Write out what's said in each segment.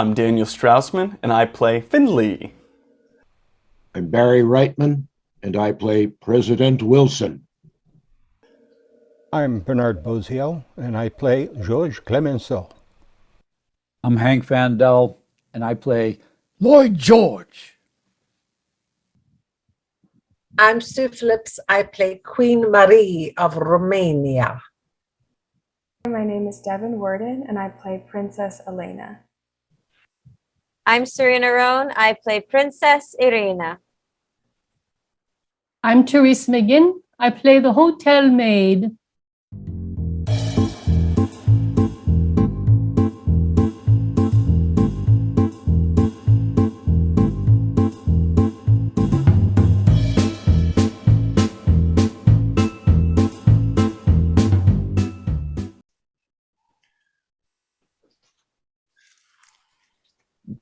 I'm Daniel Straussman, and I play Finley. I'm Barry Reitman, and I play President Wilson. I'm Bernard Boziel, and I play George Clemenceau. I'm Hank Van Dell, and I play Lloyd George. I'm Sue Phillips. I play Queen Marie of Romania. My name is Devin Worden, and I play Princess Elena. I'm Serena Roan. I play Princess Irina. I'm Therese McGinn. I play the hotel maid.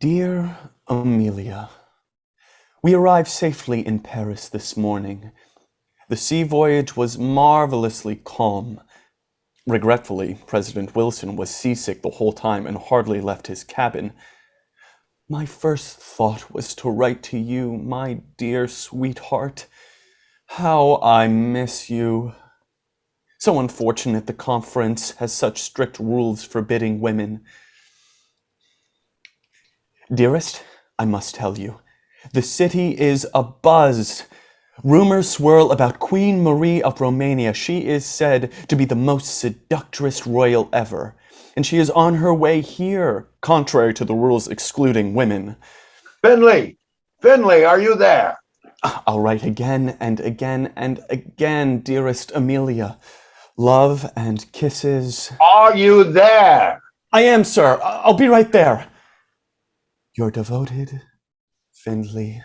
Dear Amelia, we arrived safely in Paris this morning. The sea voyage was marvelously calm. Regretfully, President Wilson was seasick the whole time and hardly left his cabin. My first thought was to write to you, my dear sweetheart. How I miss you. So unfortunate the conference has such strict rules forbidding women. Dearest, I must tell you, the city is abuzz. Rumors swirl about Queen Marie of Romania. She is said to be the most seductress royal ever, and she is on her way here, contrary to the rules excluding women. Finley! Finley, are you there? I'll write again and again and again, dearest Amelia. Love and kisses. Are you there? I am, sir. I'll be right there. Your devoted Finley.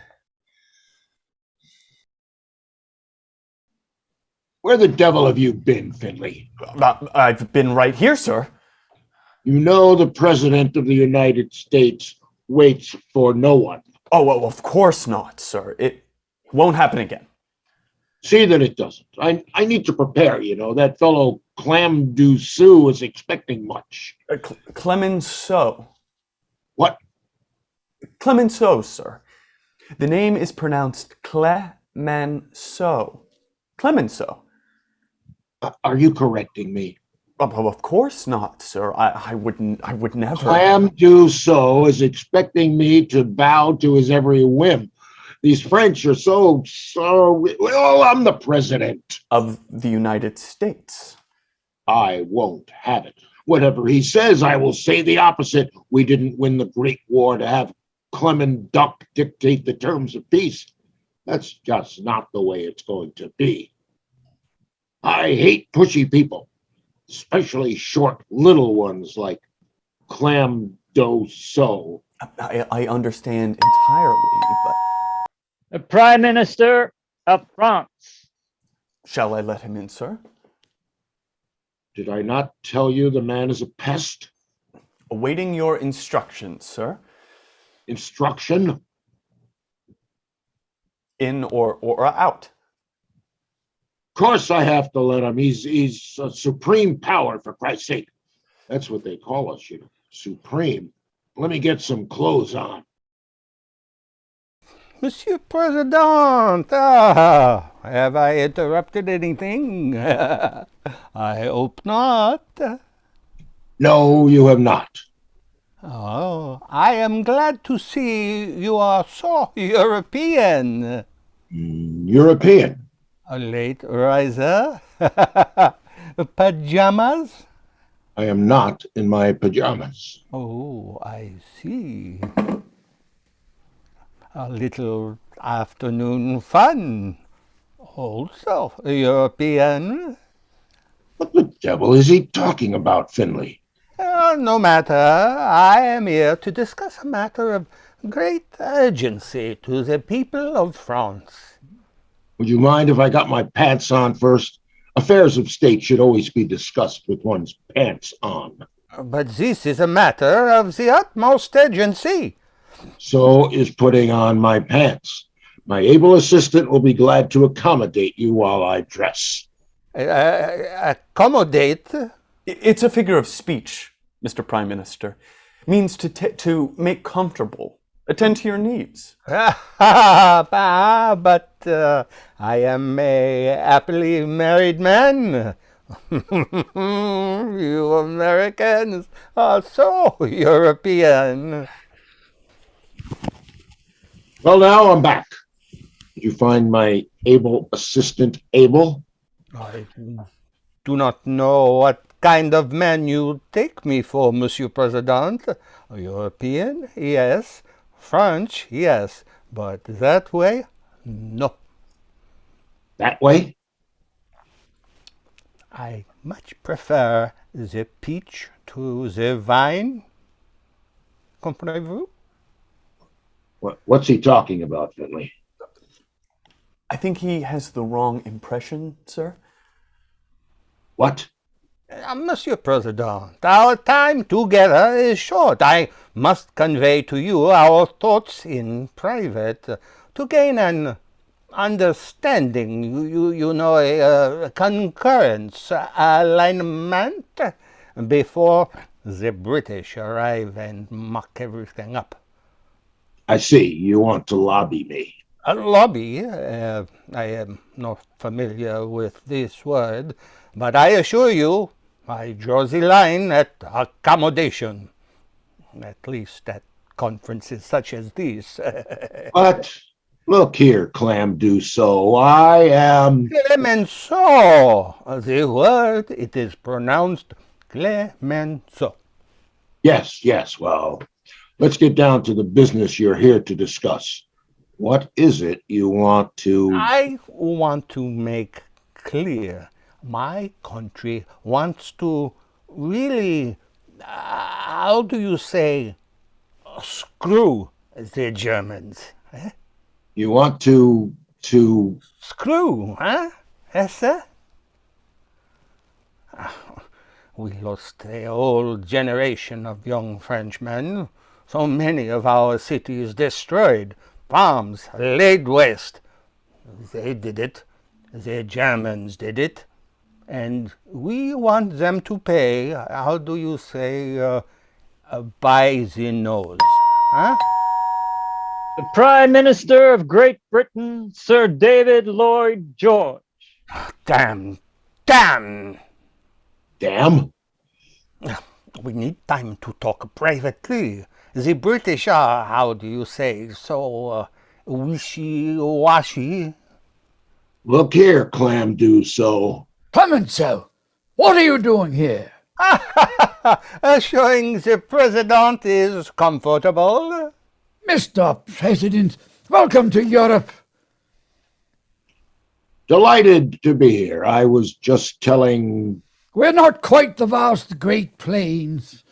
Where the devil have you been, Finley? I've been right here, sir. You know the President of the United States waits for no one. Oh, well, of course not, sir. It won't happen again. See that it doesn't. I need to prepare, you know. That fellow Clemenceau is expecting much. Clemenceau. What? Clemenceau, sir. The name is pronounced Clemenceau. Clemenceau. Are you correcting me? Oh, of course not, sir. I would never. Clemenceau is expecting me to bow to his every whim. These French are so, well, I'm the president. Of the United States. I won't have it. Whatever he says, I will say the opposite. We didn't win the Great War to have Clement Duck dictate the terms of peace. That's just not the way it's going to be. I hate pushy people, especially short little ones like Clemenceau. I understand entirely, but... The Prime Minister of France. Shall I let him in, sir? Did I not tell you the man is a pest? Awaiting your instructions, sir. Instruction? In or out? Of course I have to let him. He's a supreme power, for Christ's sake. That's what they call us, you know, supreme. Let me get some clothes on. Monsieur President, have I interrupted anything? I hope not. No, you have not. Oh, I am glad to see you are so European. European? A late riser? Pajamas? I am not in my pajamas. Oh, I see. A little afternoon fun. Also European. What the devil is he talking about, Finley? No matter. I am here to discuss a matter of great urgency to the people of France. Would you mind if I got my pants on first? Affairs of state should always be discussed with one's pants on. But this is a matter of the utmost urgency. So is putting on my pants. My able assistant will be glad to accommodate you while I dress. Accommodate? It's a figure of speech, Mr. Prime Minister. means to make comfortable, attend to your needs. But I am a happily married man. You Americans are so European. Well, now I'm back. Did you find my able assistant able? I do not know what kind of man you take me for, Monsieur President. European, yes. French, yes. But that way, no. That way? I much prefer the peach to the vine. Comprenez-vous? What's he talking about, Finley? I think he has the wrong impression, sir. What? Monsieur President, our time together is short. I must convey to you our thoughts in private to gain an understanding, you know, a concurrence, alignment before the British arrive and muck everything up. I see. You want to lobby me. A lobby? I am not familiar with this word, but I assure you, I draw the line at accommodation, at least at conferences such as these. But look here, Clemenceau, I am... Clemenceau! The word, it is pronounced Clemenceau. Yes, well, let's get down to the business you're here to discuss. What is it you want to... I want to make clear my country wants to really, how do you say, screw the Germans. Eh? You want to... Screw, huh? Yes, sir? We lost a whole generation of young Frenchmen. So many of our cities destroyed, farms laid waste. They did it. The Germans did it. And we want them to pay, how do you say, by the nose, huh? The Prime Minister of Great Britain, Sir David Lloyd George. Damn! Damn? We need time to talk privately. The British are, how do you say, so wishy-washy. Look here, Clemenceau. Clemenceau, what are you doing here? Assuring the President is comfortable. Mr. President, welcome to Europe. Delighted to be here. I was just telling... We're not quite the vast Great Plains.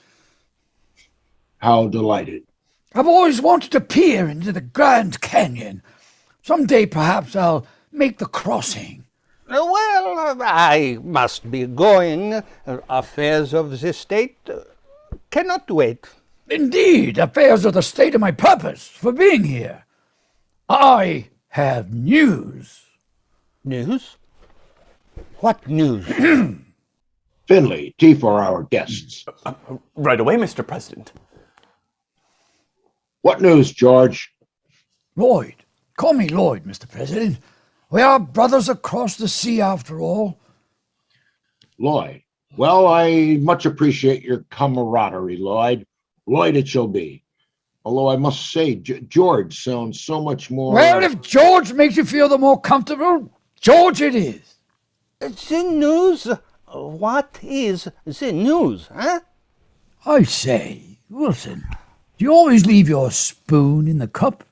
How delighted. I've always wanted to peer into the Grand Canyon. Someday perhaps I'll make the crossing. Well, I must be going. Affairs of the state cannot wait. Indeed, affairs of the state are my purpose for being here. I have news. News? What news? Finley, tea for our guests. Right away, Mr. President. What news, George? Lloyd. Call me Lloyd, Mr. President. We are brothers across the sea, after all. Lloyd. Well, I much appreciate your camaraderie, Lloyd. Lloyd it shall be. Although I must say, George sounds so much more... Well, if George makes you feel the more comfortable, George it is. The news? What is the news, huh? I say, Wilson, do you always leave your spoon in the cup?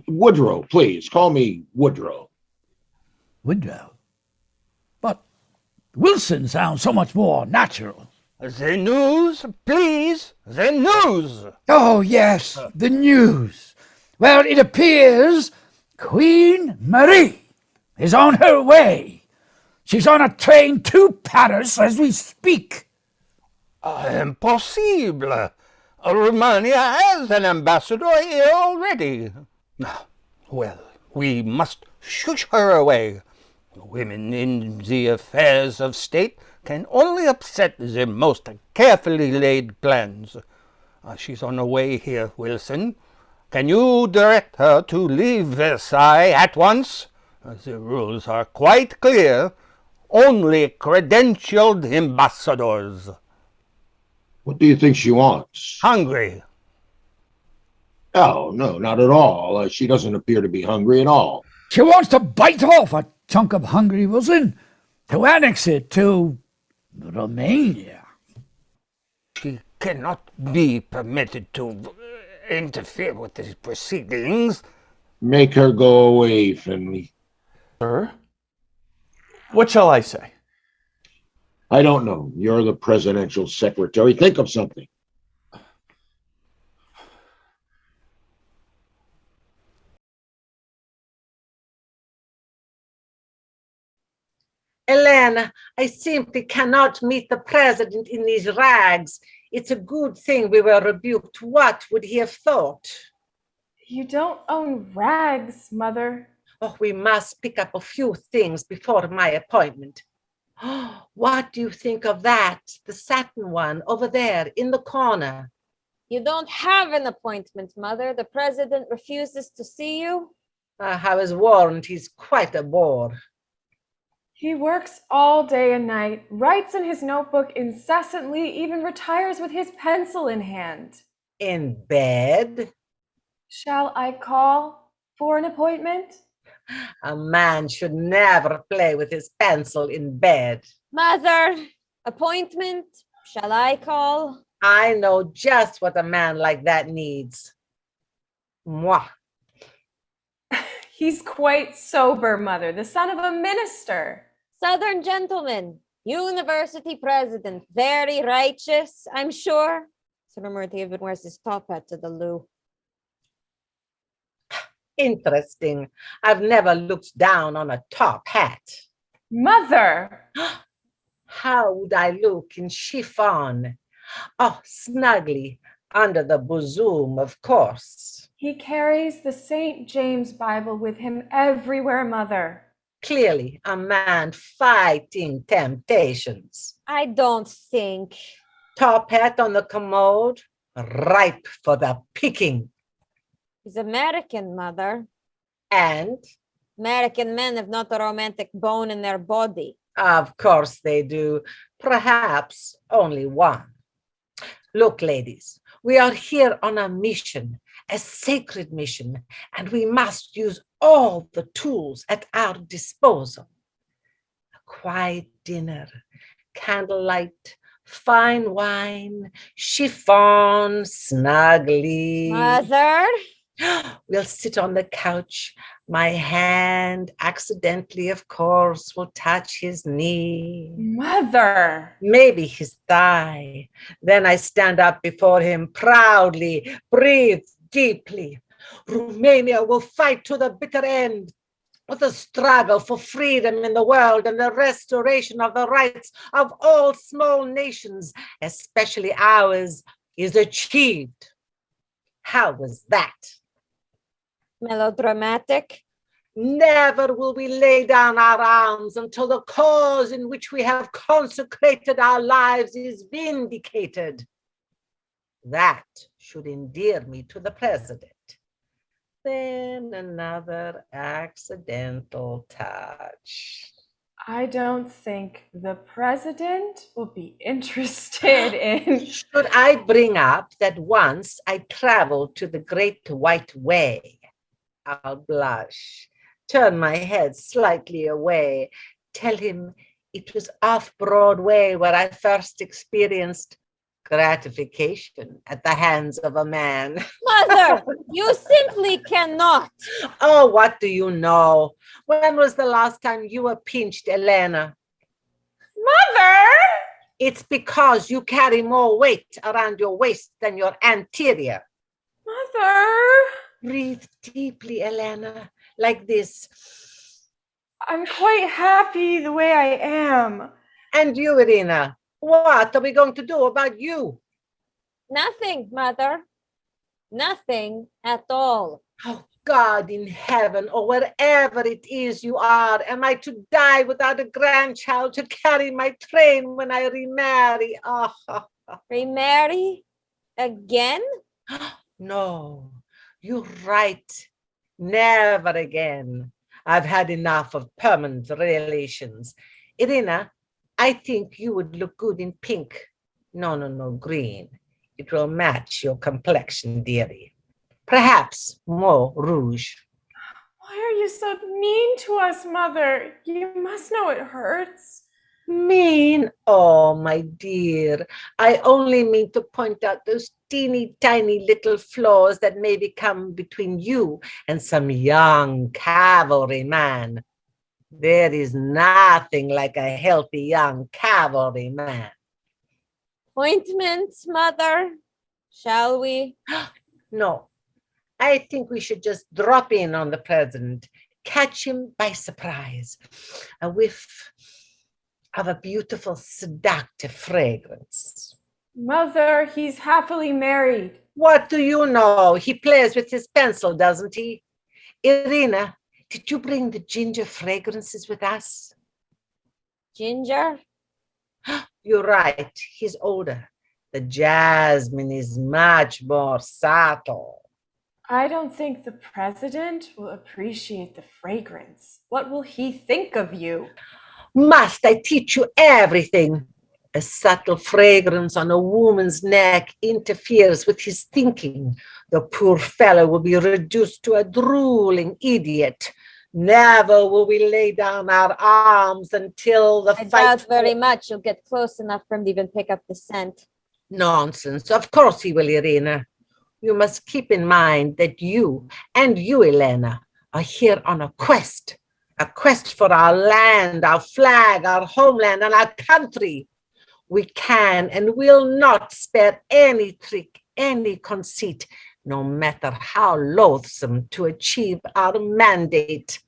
Woodrow, please, call me Woodrow. Woodrow? But Wilson sounds so much more natural. The news, please, the news. Oh, yes, the news. Well, it appears Queen Marie is on her way. She's on a train to Paris as we speak. Impossible! Romania has an ambassador here already. Well, we must shush her away. Women in the affairs of state can only upset the most carefully laid plans. She's on her way here, Wilson. Can you direct her to leave Versailles at once? The rules are quite clear. Only credentialed ambassadors. What do you think she wants? Hungry. Oh, no, not at all. She doesn't appear to be hungry at all. She wants to bite off a chunk of Hungary, Wilson, to annex it to Romania. She cannot be permitted to interfere with these proceedings. Make her go away, Finley. Sir? What shall I say? I don't know. You're the presidential secretary. Think of something. Elena, I simply cannot meet the president in these rags. It's a good thing we were rebuked. What would he have thought? You don't own rags, Mother. Oh, we must pick up a few things before my appointment. What do you think of that? The satin one over there in the corner. You don't have an appointment, Mother. The president refuses to see you. I was warned he's quite a bore. He works all day and night, writes in his notebook incessantly, even retires with his pencil in hand. In bed? Shall I call for an appointment? A man should never play with his pencil in bed. Mother, appointment? Shall I call? I know just what a man like that needs. Moi. He's quite sober, Mother, the son of a minister. Southern gentleman, university president, very righteous, I'm sure. Sir Murthy even wears his top hat to the loo. Interesting. I've never looked down on a top hat. Mother! How would I look in chiffon? Oh, snugly, under the bosom, of course. He carries the St. James Bible with him everywhere, Mother. Clearly a man fighting temptations. I don't think. Top hat on the commode, ripe for the picking. He's American, Mother. And? American men have not a romantic bone in their body. Of course they do. Perhaps only one. Look, ladies, we are here on a mission, a sacred mission, and we must use all the tools at our disposal. A quiet dinner, candlelight, fine wine, chiffon, snugly. Mother? We'll sit on the couch. My hand, accidentally, of course, will touch his knee. Mother! Maybe his thigh. Then I stand up before him proudly, breathe deeply. Romania will fight to the bitter end. The struggle for freedom in the world and the restoration of the rights of all small nations, especially ours, is achieved. How was that? Melodramatic? Never will we lay down our arms until the cause in which we have consecrated our lives is vindicated. That should endear me to the president. Then another accidental touch. I don't think the president will be interested in... Should I bring up that once I traveled to the Great White Way? I'll blush, turn my head slightly away, tell him it was off Broadway where I first experienced gratification at the hands of a man. Mother, you simply cannot. Oh, what do you know? When was the last time you were pinched, Elena? Mother! It's because you carry more weight around your waist than your anterior. Mother! Breathe deeply, Elena, like this. I'm quite happy the way I am. And you, Irina, what are we going to do about you? Nothing, Mother. Nothing at all. Oh, God in heaven, or wherever it is you are, am I to die without a grandchild to carry my train when I remarry? Oh, Remarry? Again? no, you're right. Never again. I've had enough of permanent relations. Irina, I think you would look good in pink. No, green. It will match your complexion, dearie. Perhaps more rouge. Why are you so mean to us, Mother? You must know it hurts. Mean? Oh, my dear. I only mean to point out those teeny tiny little flaws that maybe come between you and some young cavalryman. There is nothing like a healthy young cavalryman. Appointments, Mother? Shall we? No, I think we should just drop in on the president, catch him by surprise, a whiff of a beautiful, seductive fragrance. Mother, he's happily married. What do you know? He plays with his pencil, doesn't he? Irina, did you bring the ginger fragrances with us? Ginger? You're right, he's older. The jasmine is much more subtle. I don't think the president will appreciate the fragrance. What will he think of you? Must I teach you everything? A subtle fragrance on a woman's neck interferes with his thinking. The poor fellow will be reduced to a drooling idiot. Never will we lay down our arms until the I fight. doubt very much you'll get close enough for him to even pick up the scent. Nonsense. Of course he will, Irina. You must keep in mind that you and you, Elena, are here on a quest for our land, our flag, our homeland, and our country. We can and will not spare any trick, any conceit, no matter how loathsome, to achieve our mandate.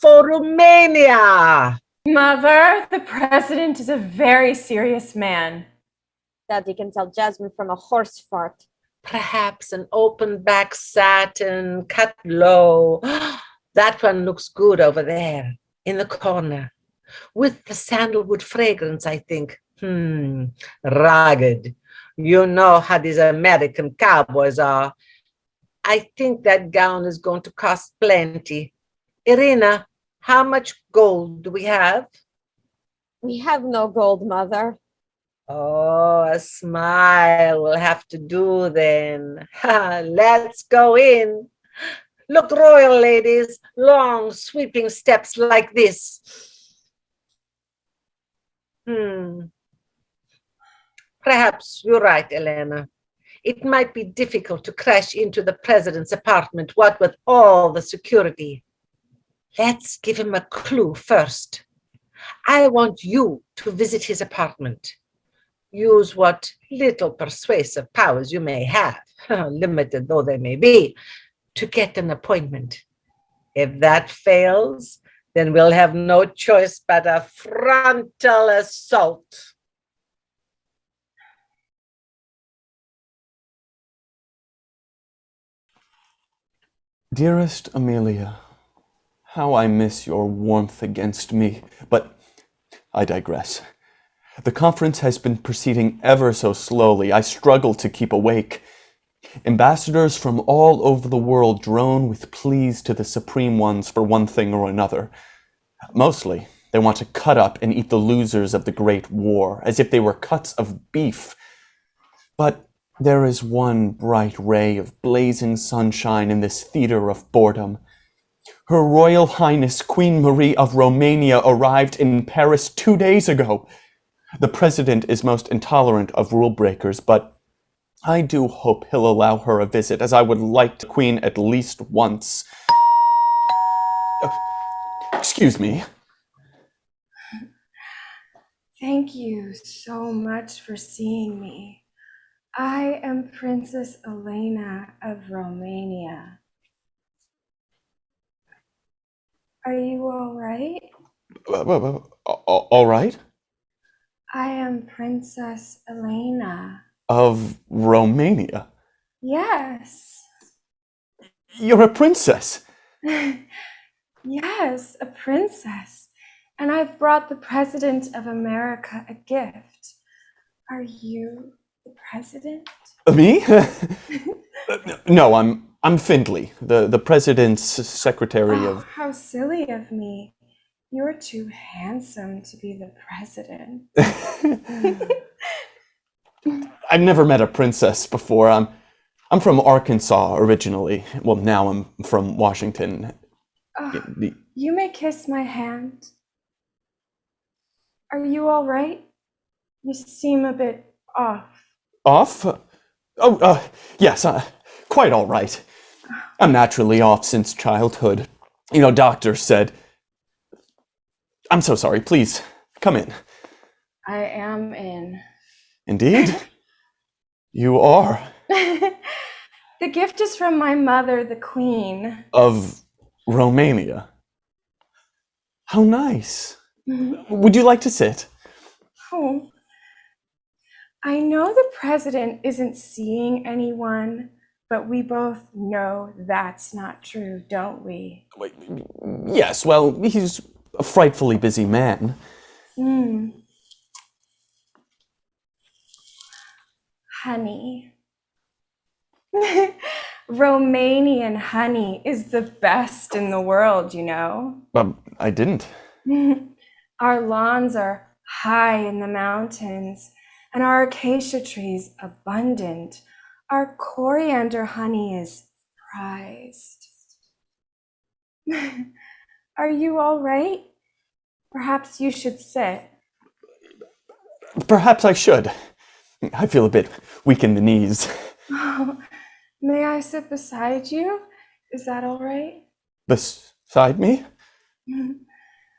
For Romania! Mother, the president is a very serious man. That you can tell Jasmine from a horse fart. Perhaps an open back satin, cut low. That one looks good over there in the corner. With the sandalwood fragrance, I think. Rugged. You know how these American cowboys are. I think that gown is going to cost plenty. Irina, how much gold do we have? We have no gold, Mother. Oh, a smile will have to do then. Let's go in. Look royal, ladies, long sweeping steps like this. Perhaps you're right, Elena. It might be difficult to crash into the president's apartment, what with all the security. Let's give him a clue first. I want you to visit his apartment. Use what little persuasive powers you may have, limited though they may be, to get an appointment. If that fails, then we'll have no choice but a frontal assault. Dearest Amelia, how I miss your warmth against me, but I digress. The conference has been proceeding ever so slowly. I struggle to keep awake. Ambassadors from all over the world drone with pleas to the supreme ones for one thing or another. Mostly, they want to cut up and eat the losers of the Great War, as if they were cuts of beef. But there is one bright ray of blazing sunshine in this theater of boredom. Her Royal Highness Queen Marie of Romania arrived in Paris 2 days ago. The president is most intolerant of rule breakers, but I do hope he'll allow her a visit, as I would like the Queen at least once. Excuse me. Thank you so much for seeing me. I am Princess Elena of Romania. Are you all right? All right? I am Princess Elena. Of Romania. Yes. You're a princess. Yes, a princess. And I've brought the President of America a gift. Are you the president? Me? No, I'm Findlay, the president's secretary Oh, of. how silly of me. You're too handsome to be the president. I've never met a princess before. I'm from Arkansas originally. Well, now I'm from Washington. Oh, you may kiss my hand. Are you all right? You seem a bit off. Off? Oh, yes, quite all right. I'm naturally off since childhood. You know, doctors said. I'm so sorry. Please, come in. I am in. Indeed? You are. The gift is from my mother, the Queen. Of Romania. How nice. Would you like to sit? Oh. I know the president isn't seeing anyone, but we both know that's not true, don't we? Yes, well, he's a frightfully busy man. Honey. Romanian honey is the best in the world, you know. I didn't. Our lawns are high in the mountains, and our acacia trees abundant. Our coriander honey is prized. Are you all right? Perhaps you should sit. Perhaps I should. I feel a bit weak in the knees. Oh, may I sit beside you? Is that all right? Beside me?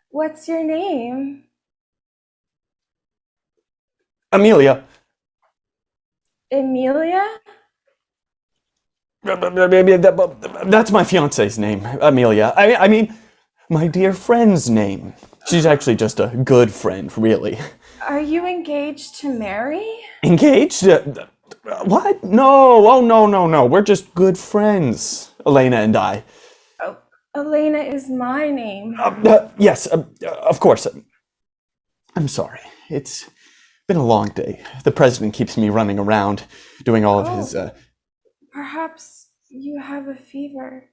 What's your name? Amelia. Emilia? That's my fiance's name, Amelia. I mean, my dear friend's name. She's actually just a good friend, really. Are you engaged to marry? Engaged? What? No. Oh, no. We're just good friends, Elena and I. Oh, Elena is my name. Yes, of course. I'm sorry. It's been a long day. The president keeps me running around, doing all of his. Perhaps you have a fever.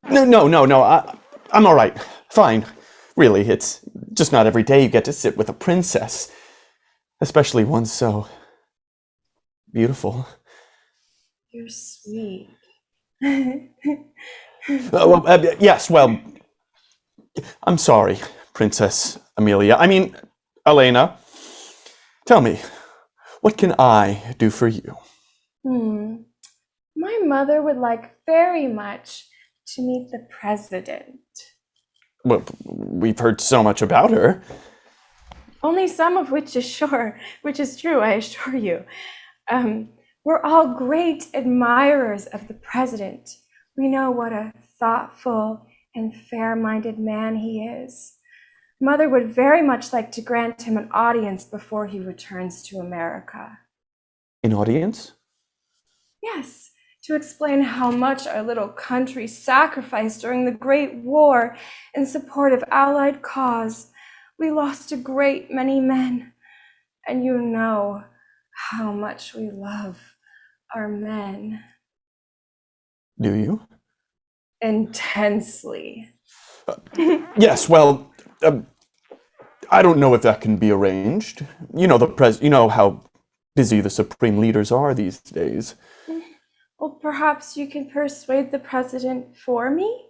No. I'm all right. Fine. Really, it's just not every day you get to sit with a princess, especially one so beautiful. You're sweet. Yes, well, I'm sorry, Princess Amelia. I mean, Elena. Tell me, what can I do for you? My mother would like very much to meet the president. Well, we've heard so much about her. Only some of which is true, I assure you. We're all great admirers of the president. We know what a thoughtful and fair-minded man he is. Mother would very much like to grant him an audience before he returns to America. An audience? Yes, to explain how much our little country sacrificed during the Great War in support of Allied cause. We lost a great many men, and you know how much we love our men. Do you? Intensely. Yes, well, I don't know if that can be arranged. You know how busy the supreme leaders are these days. Well, perhaps you can persuade the president for me?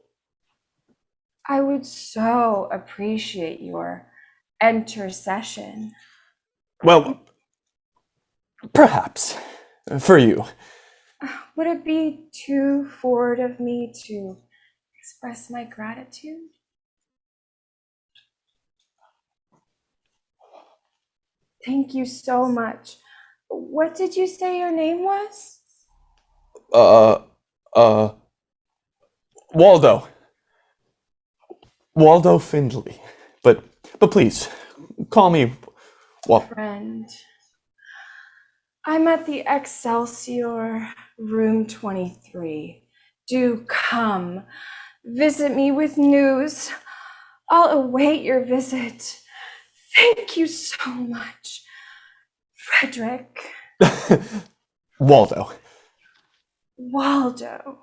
I would so appreciate your intercession. Well, perhaps, for you. Would it be too forward of me to express my gratitude? Thank you so much. What did you say your name was? Waldo. Waldo Findlay. But please, call me Friend. I'm at the Excelsior, room 23. Do come. Visit me with news. I'll await your visit. Thank you so much, Frederick. Waldo. Waldo.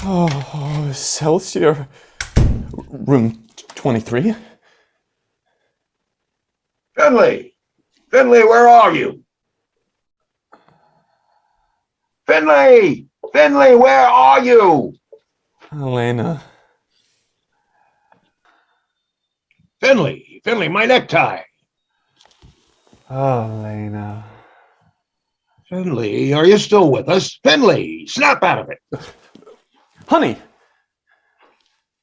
Oh, Excelsior. Room 23. Finley! Finley, where are you? Finley! Finley, where are you? Elena. Finley! Finley, my necktie! Elena. Finley, are you still with us? Finley, snap out of it! Honey!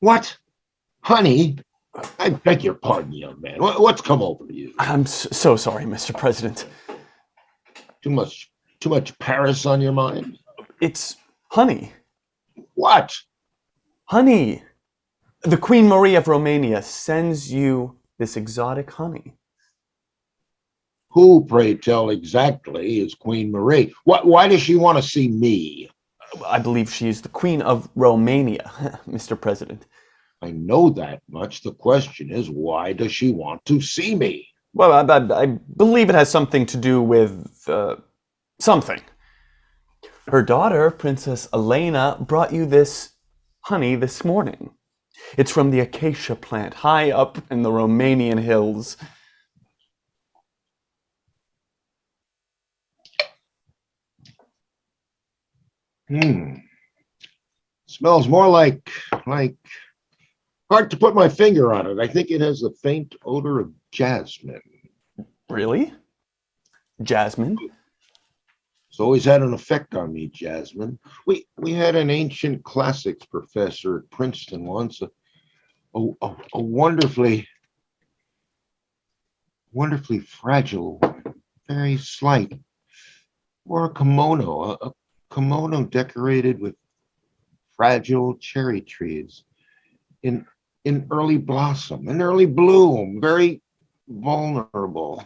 What? Honey? I beg your pardon, young man. What's come over you? I'm so sorry, Mr. President. Too much Paris on your mind? It's honey. What? Honey. The Queen Marie of Romania sends you this exotic honey. Who, pray tell, exactly is Queen Marie? Why does she want to see me? I believe she is the Queen of Romania, Mr. President. I know that much. The question is, why does she want to see me? Well, I believe it has something to do with something. Her daughter, Princess Elena, brought you this honey this morning. It's from the acacia plant high up in the Romanian hills. Smells more like hard to put my finger on it. I think it has a faint odor of jasmine. Really? Jasmine? It's always had an effect on me, jasmine. We had an ancient classics professor at Princeton once, a wonderfully fragile, very slight, wore a kimono decorated with fragile cherry trees in early blossom, in early bloom, very vulnerable.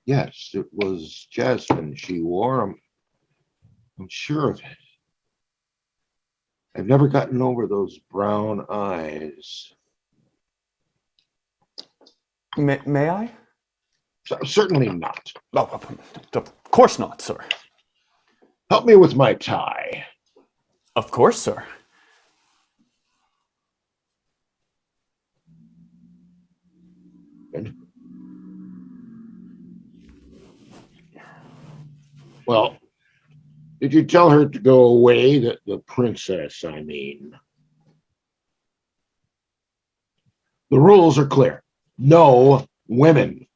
Yes, it was jasmine she wore. I'm sure of it. I've never gotten over those brown eyes. May I? Certainly not. Oh, of course not, sir. Help me with my tie. Of course, sir. Well, did you tell her to go away? The princess, I mean. The rules are clear. No women.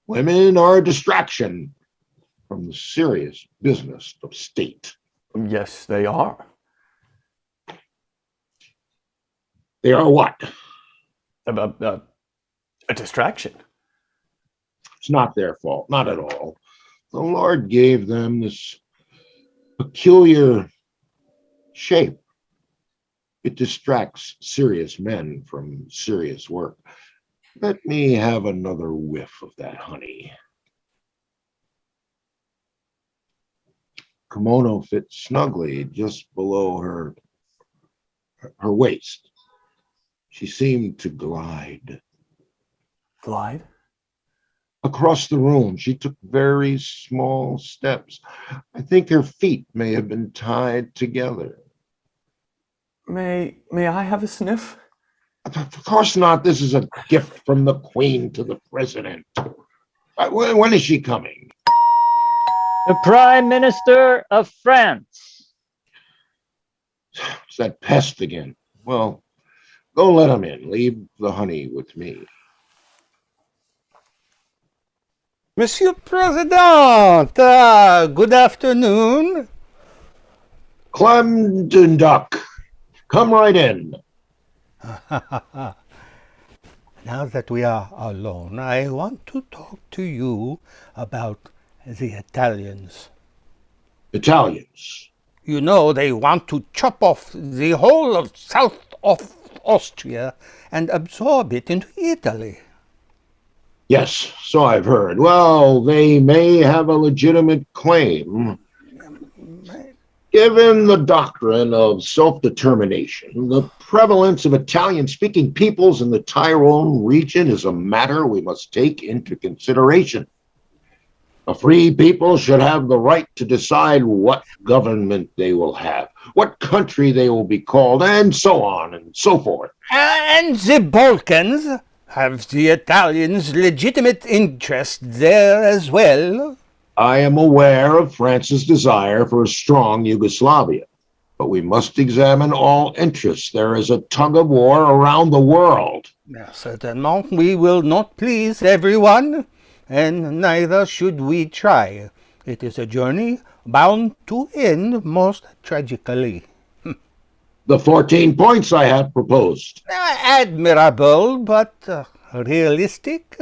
Women are a distraction from the serious business of state. Yes, they are. They are what? A distraction. It's not their fault, not at all. The Lord gave them this peculiar shape. It distracts serious men from serious work. Let me have another whiff of that honey. Kimono fits snugly just below her waist. She seemed to glide. Glide? Across the room, she took very small steps. I think her feet may have been tied together. May I have a sniff? Of course not. This is a gift from the Queen to the President. When is she coming? The Prime Minister of France. It's that pest again. Well, go let him in. Leave the honey with me. Monsieur President, good afternoon. Clemenceau, come right in. Now that we are alone, I want to talk to you about the Italians. Italians? You know, they want to chop off the whole of south of Austria and absorb it into Italy. Yes, so I've heard. Well, they may have a legitimate claim. Given the doctrine of self-determination, the prevalence of Italian-speaking peoples in the Tyrol region is a matter we must take into consideration. A free people should have the right to decide what government they will have, what country they will be called, and so on and so forth. And the Balkans? Have the Italians legitimate interest there as well? I am aware of France's desire for a strong Yugoslavia, but we must examine all interests. There is a tug of war around the world. Certainly, we will not please everyone, and neither should we try. It is a journey bound to end most tragically. The 14 points I have proposed. Admirable, but realistic?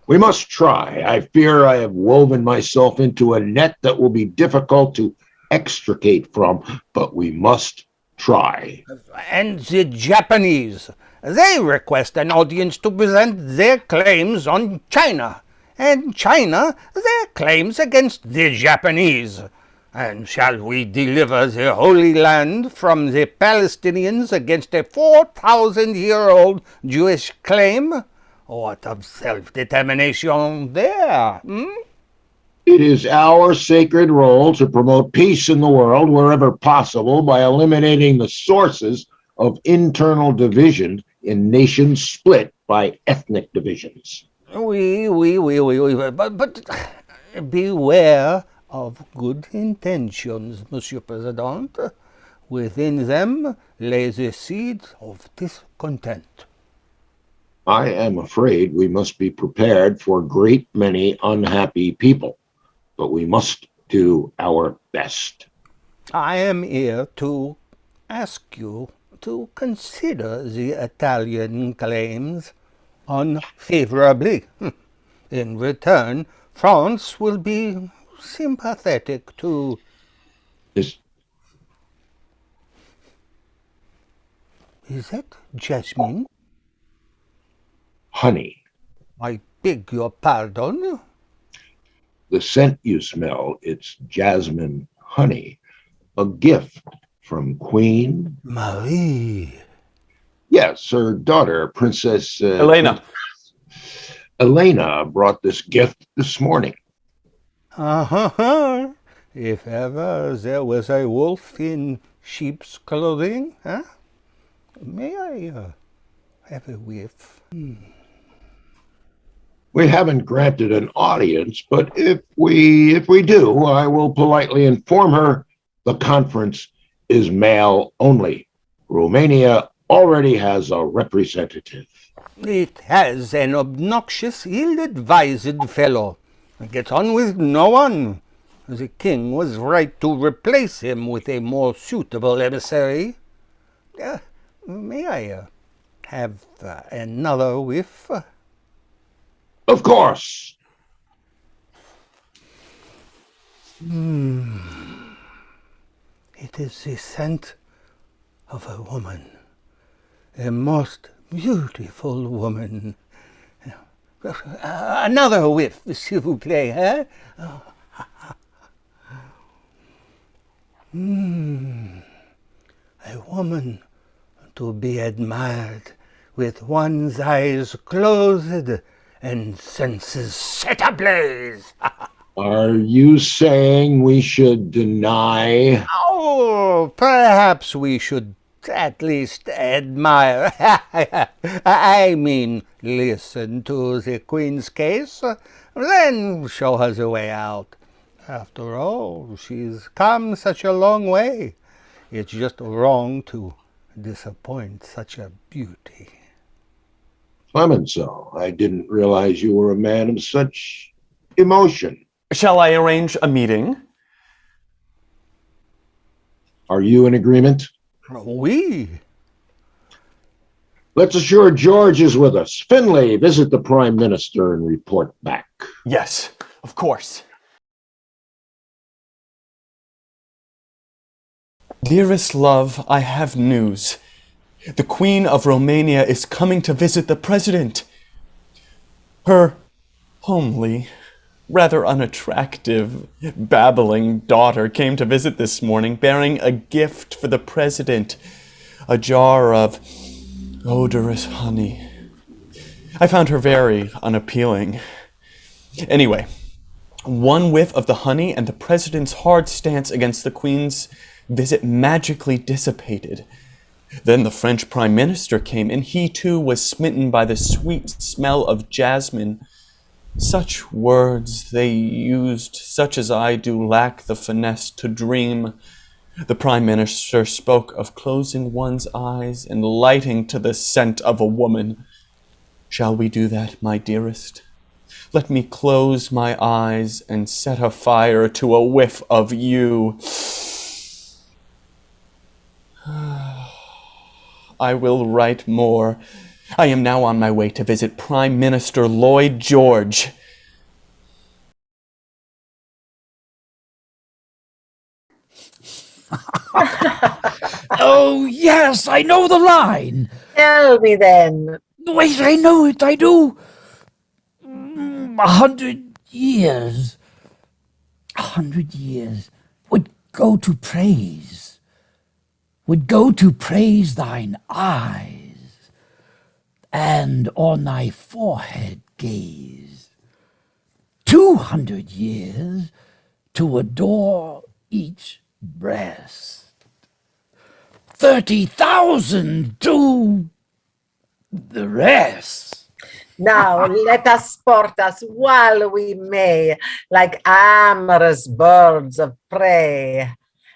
We must try. I fear I have woven myself into a net that will be difficult to extricate from, but we must try. And the Japanese, they request an audience to present their claims on China, and China their claims against the Japanese. And shall we deliver the Holy Land from the Palestinians against a 4,000-year-old Jewish claim? What of self-determination there? It is our sacred role to promote peace in the world wherever possible by eliminating the sources of internal division in nations split by ethnic divisions. But beware of good intentions, Monsieur President. Within them lay the seeds of discontent. I am afraid we must be prepared for a great many unhappy people, but we must do our best. I am here to ask you to consider the Italian claims unfavorably. In return, France will be sympathetic to... Is that jasmine? Honey. I beg your pardon? The scent you smell, it's jasmine honey, a gift from Queen Marie. Yes, her daughter, Princess Elena. Elena brought this gift this morning. If ever there was a wolf in sheep's clothing, huh? May I have a whiff? We haven't granted an audience, but if we do, I will politely inform her the conference is male only. Romania already has a representative. It has an obnoxious, ill-advised fellow. Gets on with no one. The king was right to replace him with a more suitable emissary. May I have another whiff? Of course. It is the scent of a woman, a most beautiful woman. Another whiff, s'il vous plaît, huh? A woman to be admired with one's eyes closed and senses set ablaze. Are you saying we should deny? Oh, perhaps we should at least admire. I mean, listen to the Queen's case, then show her the way out. After all, she's come such a long way. It's just wrong to disappoint such a beauty. Clemenceau, I didn't realize you were a man of such emotion. Shall I arrange a meeting? Are you in agreement? Oui. Let's assure George is with us. Finlay, visit the Prime Minister and report back. Yes, of course. Dearest love, I have news. The Queen of Romania is coming to visit the President. Her homely, rather unattractive, babbling daughter came to visit this morning bearing a gift for the president, a jar of odorous honey. I found her very unappealing. Anyway, one whiff of the honey and the president's hard stance against the queen's visit magically dissipated. Then the French prime minister came, and he too was smitten by the sweet smell of jasmine. Such words they used, such as I do lack the finesse to dream. The prime minister spoke of closing one's eyes and lighting to the scent of a woman. Shall we do that, my dearest? Let me close my eyes and set a fire to a whiff of you. I will write more. I am now on my way to visit Prime Minister Lloyd George. Oh, yes, I know the line. Tell me then. Wait, I know it, I do. 100 years. 100 years would go to praise. Would go to praise thine eyes, and on thy forehead gaze. 200 years to adore each breast. 30,000 to the rest. Now let us sport us while we may, like amorous birds of prey,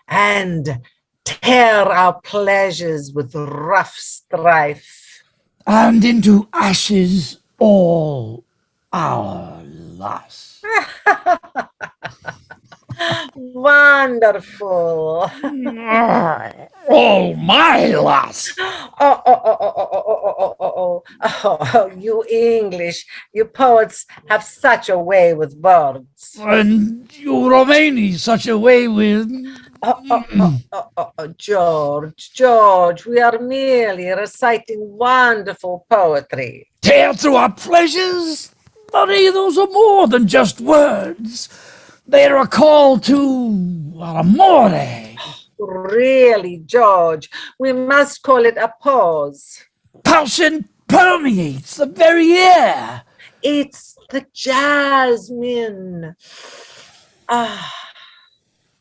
and tear our pleasures with rough strife. And into ashes all our lust. Wonderful. All my lust. Oh, you English, you poets have such a way with words. And you Romani such a way with... George, we are merely reciting wonderful poetry. Tear through our pleasures? Marie, those are more than just words. They are a call to amore. Really, George, we must call it a pause. Passion permeates the very air. It's the jasmine.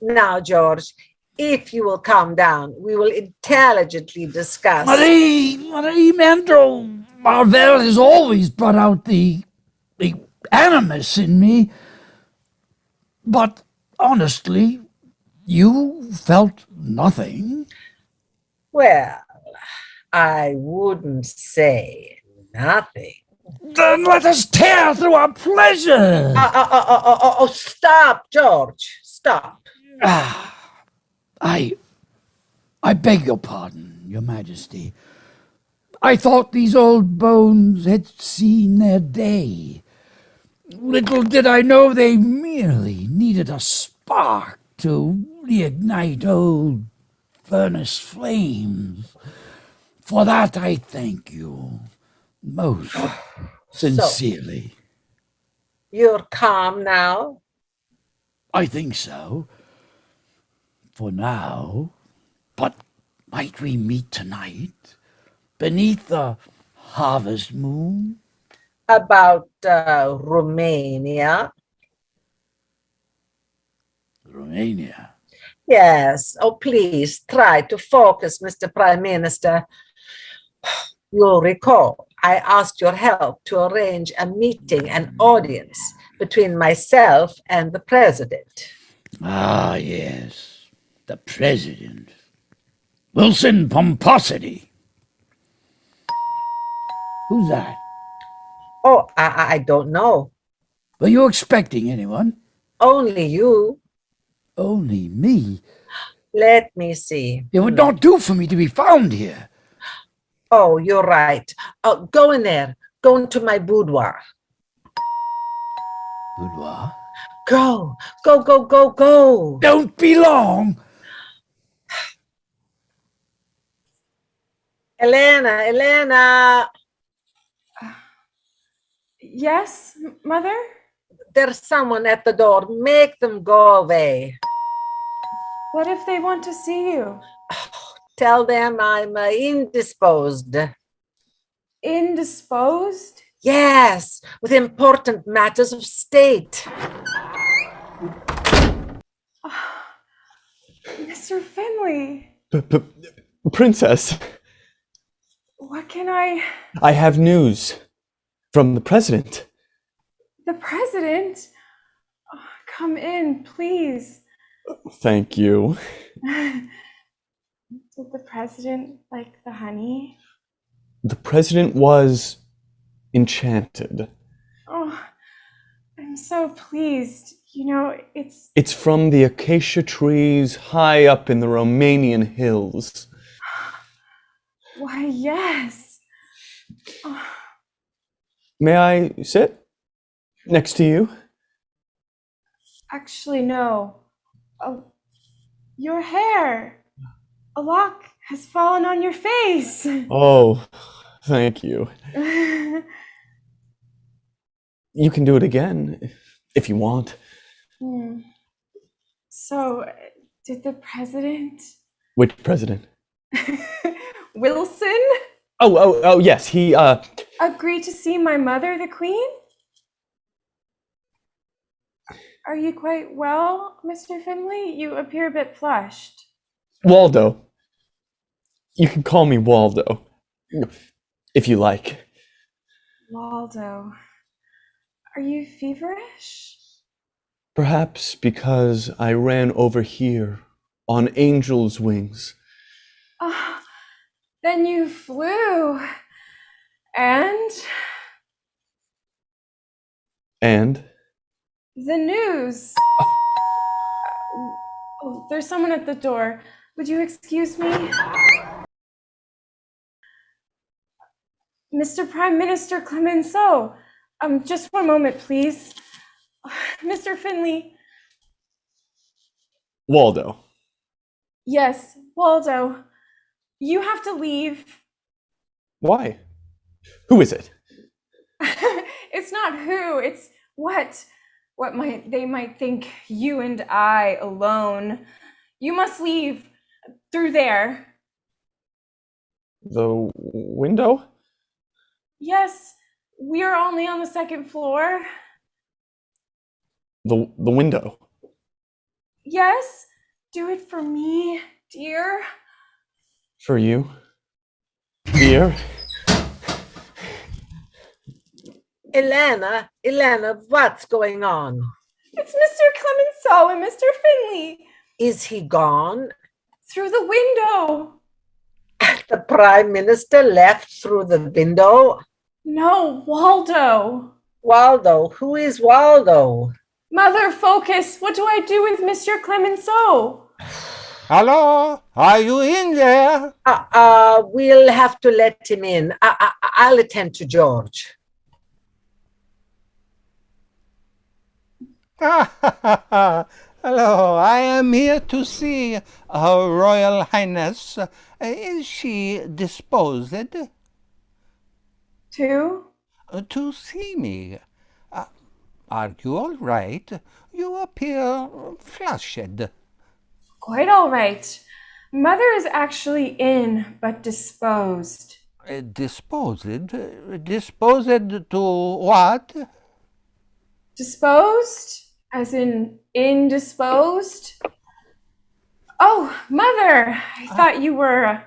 Now, George, if you will calm down, we will intelligently discuss. Marie Mandro Marvel has always brought out the animus in me. But honestly, you felt nothing. Well, I wouldn't say nothing. Then let us tear through our pleasures. Stop, George, stop. I beg your pardon, Your Majesty. I thought these old bones had seen their day. Little did I know they merely needed a spark to reignite old furnace flames. For that I thank you most sincerely. So, you're calm now? I think so. For now. But might we meet tonight beneath the harvest moon? About Romania? Romania? Yes. Oh, please try to focus, Mr. Prime Minister. You'll recall I asked your help to arrange a meeting, an audience between myself and the president. Ah, yes, the president. Wilson Pomposity. Who's that? Oh, I don't know. Were you expecting anyone? Only you. Only me? Let me see. It would not do for me to be found here. Oh, you're right. Go in there. Go into my boudoir. Boudoir? Go. Go. Don't be long. Elena. Yes, Mother? There's someone at the door. Make them go away. What if they want to see you? Tell them I'm indisposed. Indisposed? Yes, with important matters of state. Mr. Finley, Princess, what can I... I have news from the president. The president? Oh, come in, please. Thank you. Did the president like the honey? The president was enchanted. Oh, I'm so pleased. You know, It's from the acacia trees high up in the Romanian hills. Why, yes. Oh. May I sit next to you? Actually, no. Oh, your hair. A lock has fallen on your face. Oh, thank you. You can do it again if you want. So, did the president? Which president? Wilson? Oh, yes, he, Agree to see my mother, the Queen? Are you quite well, Mr. Finley? You appear a bit flushed. Waldo. You can call me Waldo, if you like. Waldo. Are you feverish? Perhaps because I ran over here on angel's wings. Ah, then you flew. And? And? The news. Oh, there's someone at the door. Would you excuse me? Mr. Prime Minister Clemenceau. Just one moment, please. Mr. Finley. Waldo. Yes, Waldo. You have to leave. Why? Who is it? It's not who, it's what. They might think you and I alone. You must leave through there. The window? Yes, we are only on the second floor. The window. Yes, do it for me, dear. For you? Dear? Elena, what's going on? It's Mr. Clemenceau and Mr. Finley. Is he gone? Through the window. The Prime Minister left through the window? No, Waldo. Waldo? Who is Waldo? Mother, focus. What do I do with Mr. Clemenceau? Hello? Are you in there? We'll have to let him in. I'll attend to George. Hello, I am here to see Her Royal Highness. Is she disposed? To? To see me. Are you all right? You appear flushed. Quite all right. Mother is actually in, but disposed. Disposed? Disposed to what? Disposed? As in indisposed? Oh, Mother, I thought you were...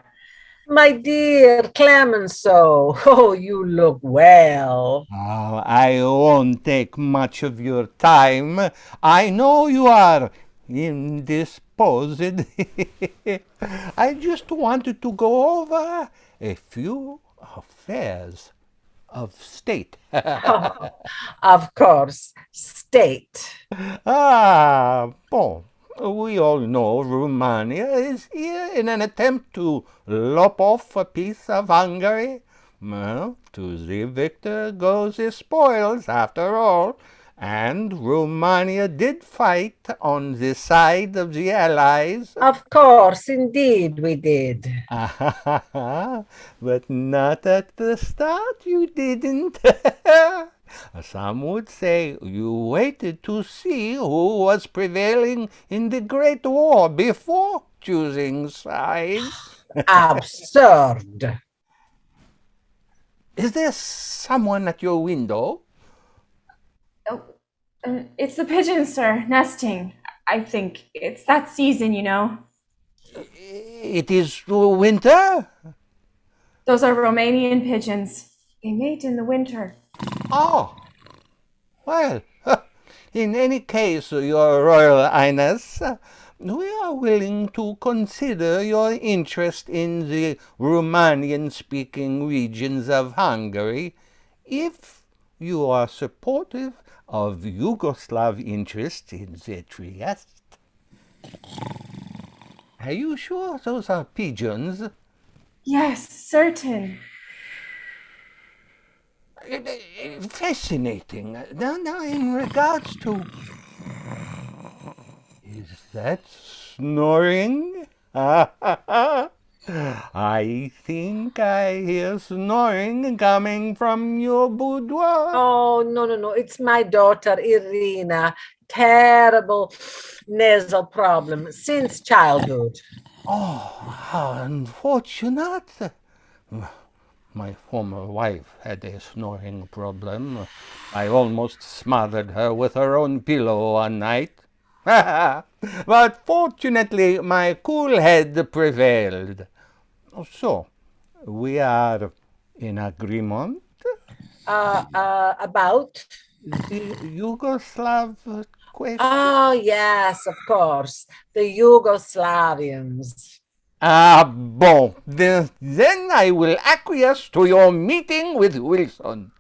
My dear Clemenceau, oh, you look well. Oh, I won't take much of your time. I know you are indisposed. I just wanted to go over a few affairs of state. Of course, state. Bon. We all know Romania is here in an attempt to lop off a piece of Hungary. Well, to the victor goes the spoils, after all. And Romania did fight on the side of the Allies. Of course, indeed we did. But not at the start, you didn't. Some would say you waited to see who was prevailing in the Great War before choosing sides. Absurd. Is there someone at your window? Oh, it's the pigeons, sir, nesting. I think it's that season, you know. It is winter? Those are Romanian pigeons. They mate in the winter. Oh, well, in any case, Your Royal Highness, we are willing to consider your interest in the Romanian-speaking regions of Hungary if you are supportive of Yugoslav interest in the Trieste. Are you sure those are pigeons? Yes, certain. Fascinating. Now, in regards to... Is that snoring? I think I hear snoring coming from your boudoir. Oh, no. It's my daughter, Irina. Terrible nasal problem since childhood. Oh, how unfortunate. My former wife had a snoring problem. I almost smothered her with her own pillow one night. But fortunately, my cool head prevailed. So, we are in agreement? About? The Yugoslav question? Oh, yes, of course. The Yugoslavians. Bon. Then I will acquiesce to your meeting with Wilson.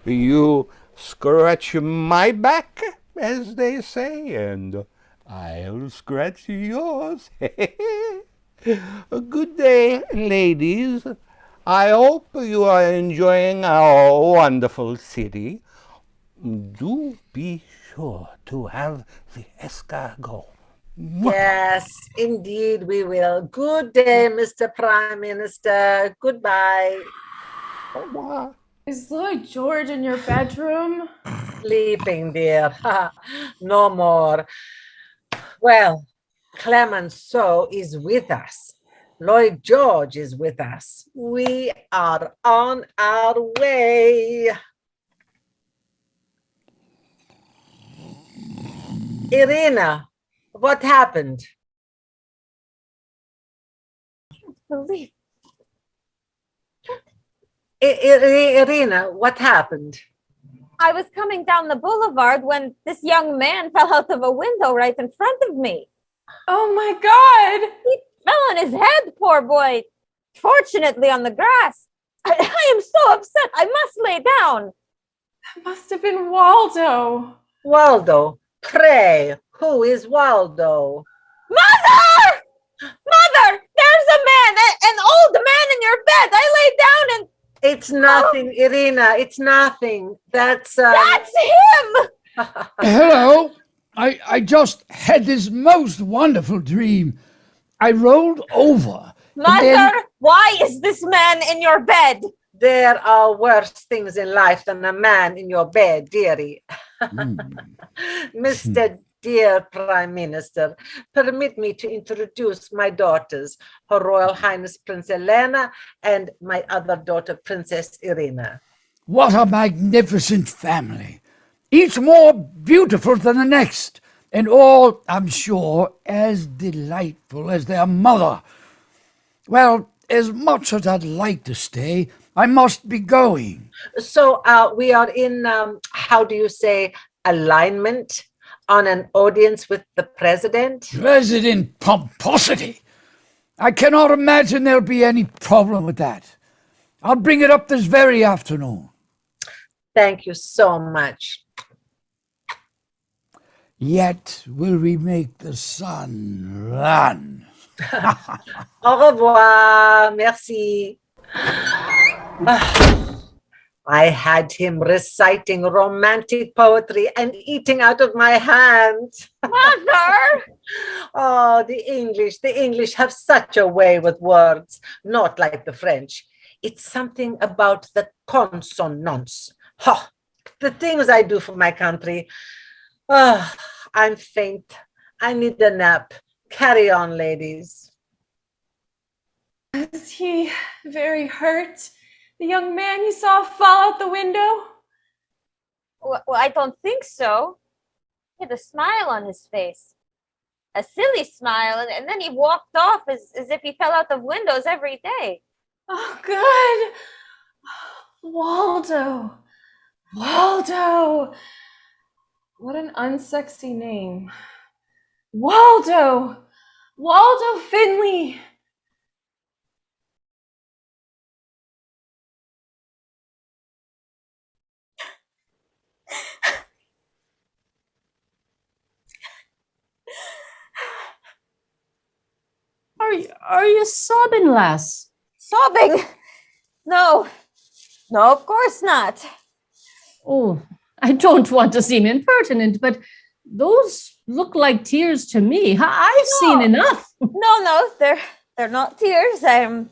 You scratch my back, as they say, and I'll scratch yours. Good day, ladies. I hope you are enjoying our wonderful city. Do be sure to have the escargot. Yes, indeed we will. Good day, Mr. Prime Minister. Goodbye. Au revoir. Is Lloyd George in your bedroom? Sleeping, dear. No more. Well, Clemenceau is with us. Lloyd George is with us. We are on our way. Irina, what happened? Believe. Irina, what happened? I was coming down the boulevard when this young man fell out of a window right in front of me. Oh my God! He fell on his head, poor boy. Fortunately, on the grass. I am so upset. I must lay down. That must have been Waldo. Waldo, pray, who is Waldo? Mother! Mother, there's a man, an old man in your bed. I lay down and... It's nothing, Irina, it's nothing. That's him! Hello. I just had this most wonderful dream. I rolled over. Mother, why is this man in your bed? There are worse things in life than a man in your bed, dearie. Mr. Dear Prime Minister, permit me to introduce my daughters, Her Royal Highness Prince Elena and my other daughter, Princess Irina. What a magnificent family. Each more beautiful than the next, and all, I'm sure, as delightful as their mother. Well, as much as I'd like to stay, I must be going. So we are in, how do you say, alignment on an audience with the president? President pomposity. I cannot imagine there'll be any problem with that. I'll bring it up this very afternoon. Thank you so much. Yet will we make the sun run. Au revoir. Merci. I had him reciting romantic poetry and eating out of my hand. Mother! Oh, the English have such a way with words, not like the French. It's something about the consonants. Ha! The things I do for my country. Ah, I'm faint. I need a nap. Carry on, ladies. Is he very hurt? The young man you saw fall out the window? Well, I don't think so. He had a smile on his face. A silly smile, and then he walked off as if he fell out of windows every day. Oh, good. Waldo. Waldo. What an unsexy name. Waldo. Waldo Finley. Are you sobbing, lass? Sobbing? No, of course not. Oh, I don't want to seem impertinent, but those look like tears to me. I've seen enough. No, they're not tears. I'm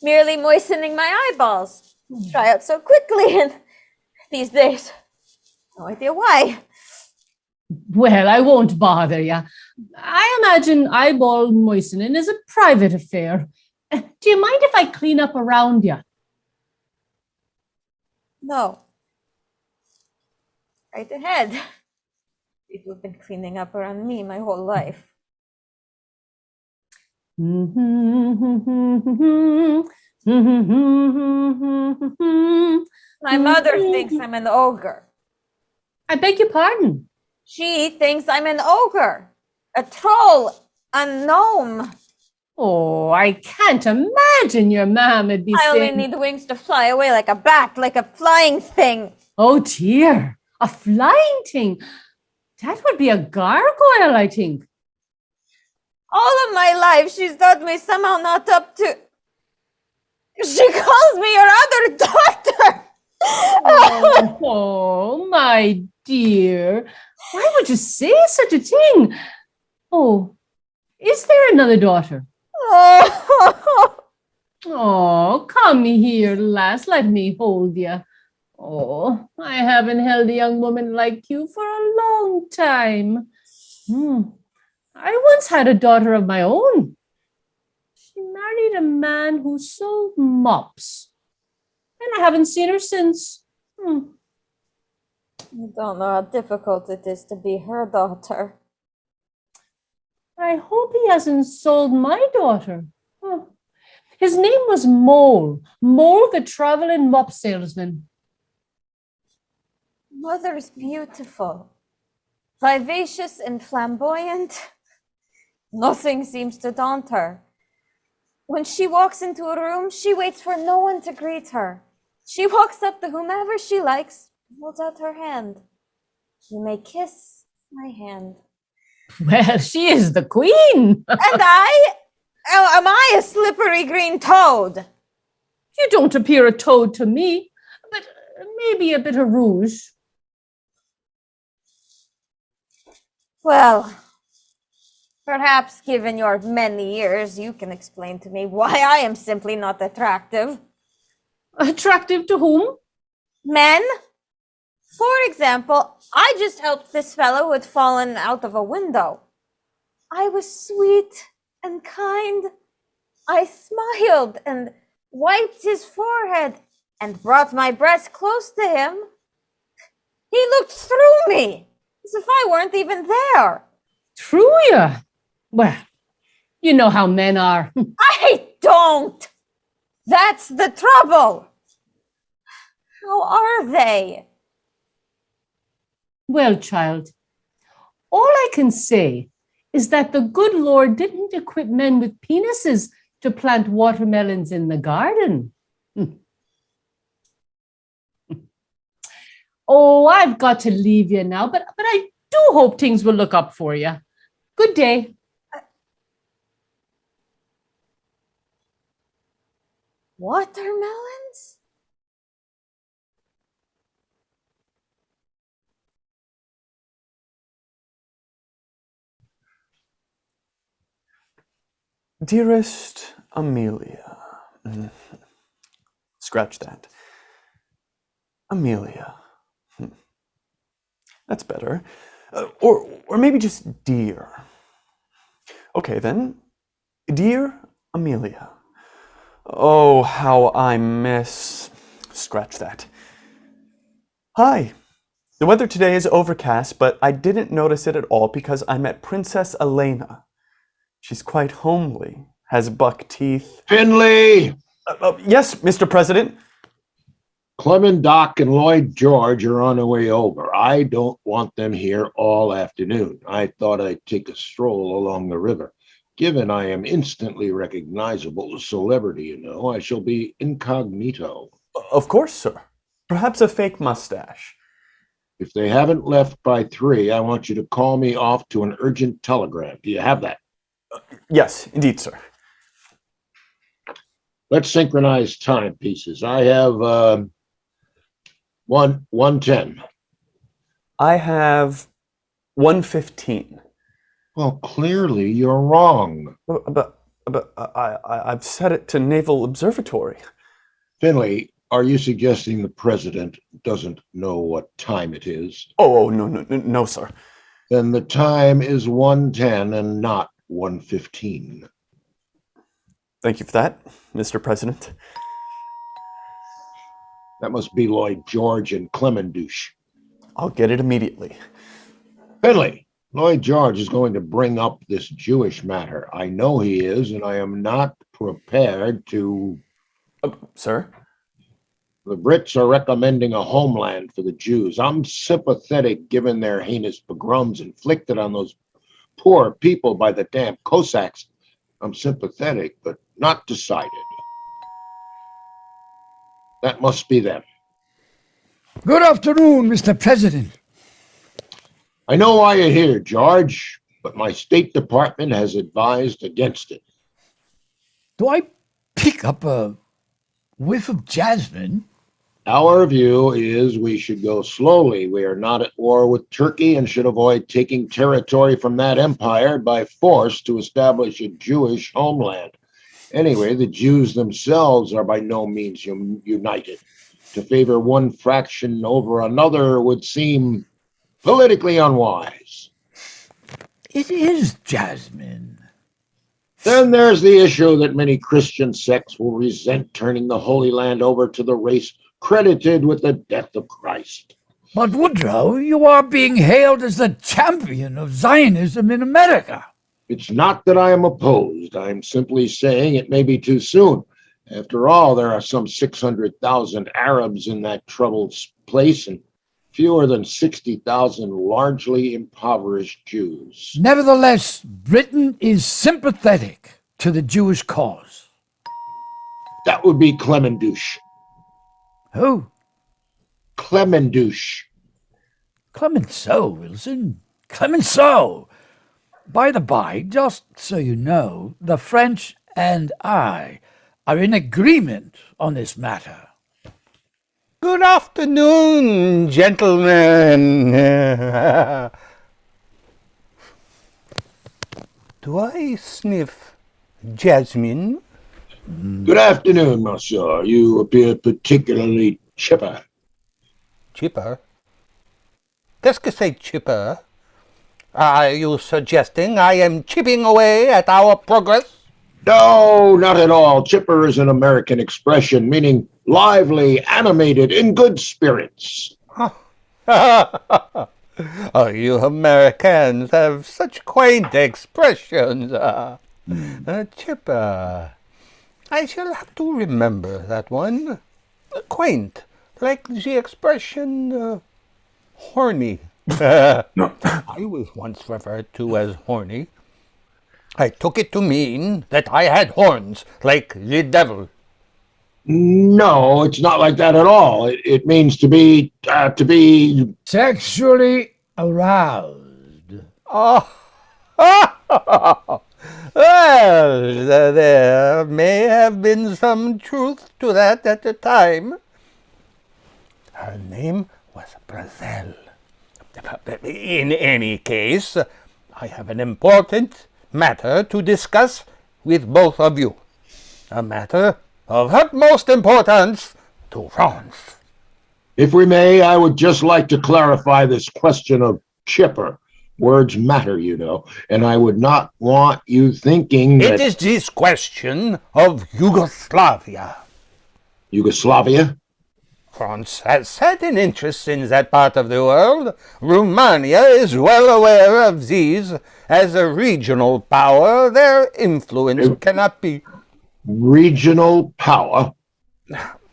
merely moistening my eyeballs. Dry out so quickly and these days. No idea why. Well, I won't bother you. I imagine eyeball moistening is a private affair. Do you mind if I clean up around you? No. Right ahead. People have been cleaning up around me my whole life. My mother thinks I'm an ogre. I beg your pardon. She thinks I'm an ogre, a troll, a gnome. Oh, I can't imagine your mom would be I only saying... need wings to fly away like a bat, like a flying thing. Oh dear, a flying thing. That would be a gargoyle, I think. All of my life, she's thought me somehow not up to... She calls me your other daughter. Oh, my dear. Why would you say such a thing? Oh, is there another daughter? Oh, come here, lass. Let me hold you. Oh, I haven't held a young woman like you for a long time. I once had a daughter of my own. She married a man who sold mops, and I haven't seen her since. I don't know how difficult it is to be her daughter. I hope he hasn't sold my daughter. His name was Mole the traveling mop salesman. Mother's beautiful, vivacious and flamboyant. Nothing seems to daunt her. When she walks into a room, she waits for no one to greet her. She walks up to whomever she likes, holds out her hand. You may kiss my hand. Well, she is the queen. And am I a slippery green toad? You don't appear a toad to me, but maybe a bit of rouge. Well, perhaps given your many years, you can explain to me why I am simply not attractive. Attractive to whom? Men. For example, I just helped this fellow who had fallen out of a window. I was sweet and kind. I smiled and wiped his forehead and brought my breast close to him. He looked through me as if I weren't even there. Through you? Well, you know how men are. I don't. That's the trouble. How are they? Well, child, all I can say is that the good Lord didn't equip men with penises to plant watermelons in the garden. Oh, I've got to leave you now, but I do hope things will look up for you. Good day. Watermelons? Dearest Amelia, Scratch that. Amelia. That's better. Or maybe just dear. Okay then. Dear Amelia. Oh, how I miss... Scratch that. Hi. The weather today is overcast, but I didn't notice it at all because I met Princess Elena. She's quite homely, has buck teeth. Finley! Yes, Mr. President. Clement, Doc, and Lloyd George are on their way over. I don't want them here all afternoon. I thought I'd take a stroll along the river. Given I am instantly recognizable celebrity, you know, I shall be incognito. Of course, sir. Perhaps a fake mustache. If they haven't left by 3, I want you to call me off to an urgent telegram. Do you have that? Yes, indeed, sir. Let's synchronize timepieces. I have 1:10. I have 1:15. Well, clearly you're wrong. But I've set it to Naval Observatory. Finley, are you suggesting the president doesn't know what time it is? Oh, no, sir. Then the time is 1:10 and not 1:15. Thank you for that, Mr. President. That must be Lloyd George and Clemenceau. I'll get it immediately. Finley, Lloyd George is going to bring up this Jewish matter. I know he is, and I am not prepared to... Sir? The Brits are recommending a homeland for the Jews. I'm sympathetic given their heinous pogroms inflicted on those poor people by the damn Cossacks. I'm sympathetic, but not decided. That must be them. Good afternoon, Mr. President. I know why you're here, George, but my State Department has advised against it. Do I pick up a whiff of jasmine? Our view is we should go slowly. We are not at war with Turkey and should avoid taking territory from that empire by force to establish a Jewish homeland. Anyway, the Jews themselves are by no means united. To favor one fraction over another would seem politically unwise. It is jasmine. Then there's the issue that many Christian sects will resent turning the Holy Land over to the race credited with the death of Christ. But Woodrow, you are being hailed as the champion of Zionism in America. It's not that I am opposed. I'm simply saying it may be too soon. After all, there are some 600,000 Arabs in that troubled place and fewer than 60,000 largely impoverished Jews. Nevertheless, Britain is sympathetic to the Jewish cause. That would be Clemenceau. Who? Clemenceau. Clemenceau, Wilson. Clemenceau. By the by, just so you know, the French and I are in agreement on this matter. Good afternoon, gentlemen. Do I sniff jasmine? Good afternoon, monsieur. You appear particularly chipper. Chipper? Qu'est-ce que c'est chipper? Are you suggesting I am chipping away at our progress? No, not at all. Chipper is an American expression meaning lively, animated, in good spirits. Oh, you Americans have such quaint expressions. Chipper. I shall have to remember that one. Quaint, like the expression horny. I was once referred to as horny. I took it to mean that I had horns, like the devil. No, it's not like that at all. It means to be Sexually aroused. Oh, well, there may have been some truth to that at the time. Her name was Brazil. In any case, I have an important matter to discuss with both of you. A matter of utmost importance to France. If we may, I would just like to clarify this question of chipper. Words matter, you know, and I would not want you thinking that... It is this question of Yugoslavia. Yugoslavia? France has certain interests in that part of the world. Romania is well aware of these. As a regional power, their influence cannot be... Regional power?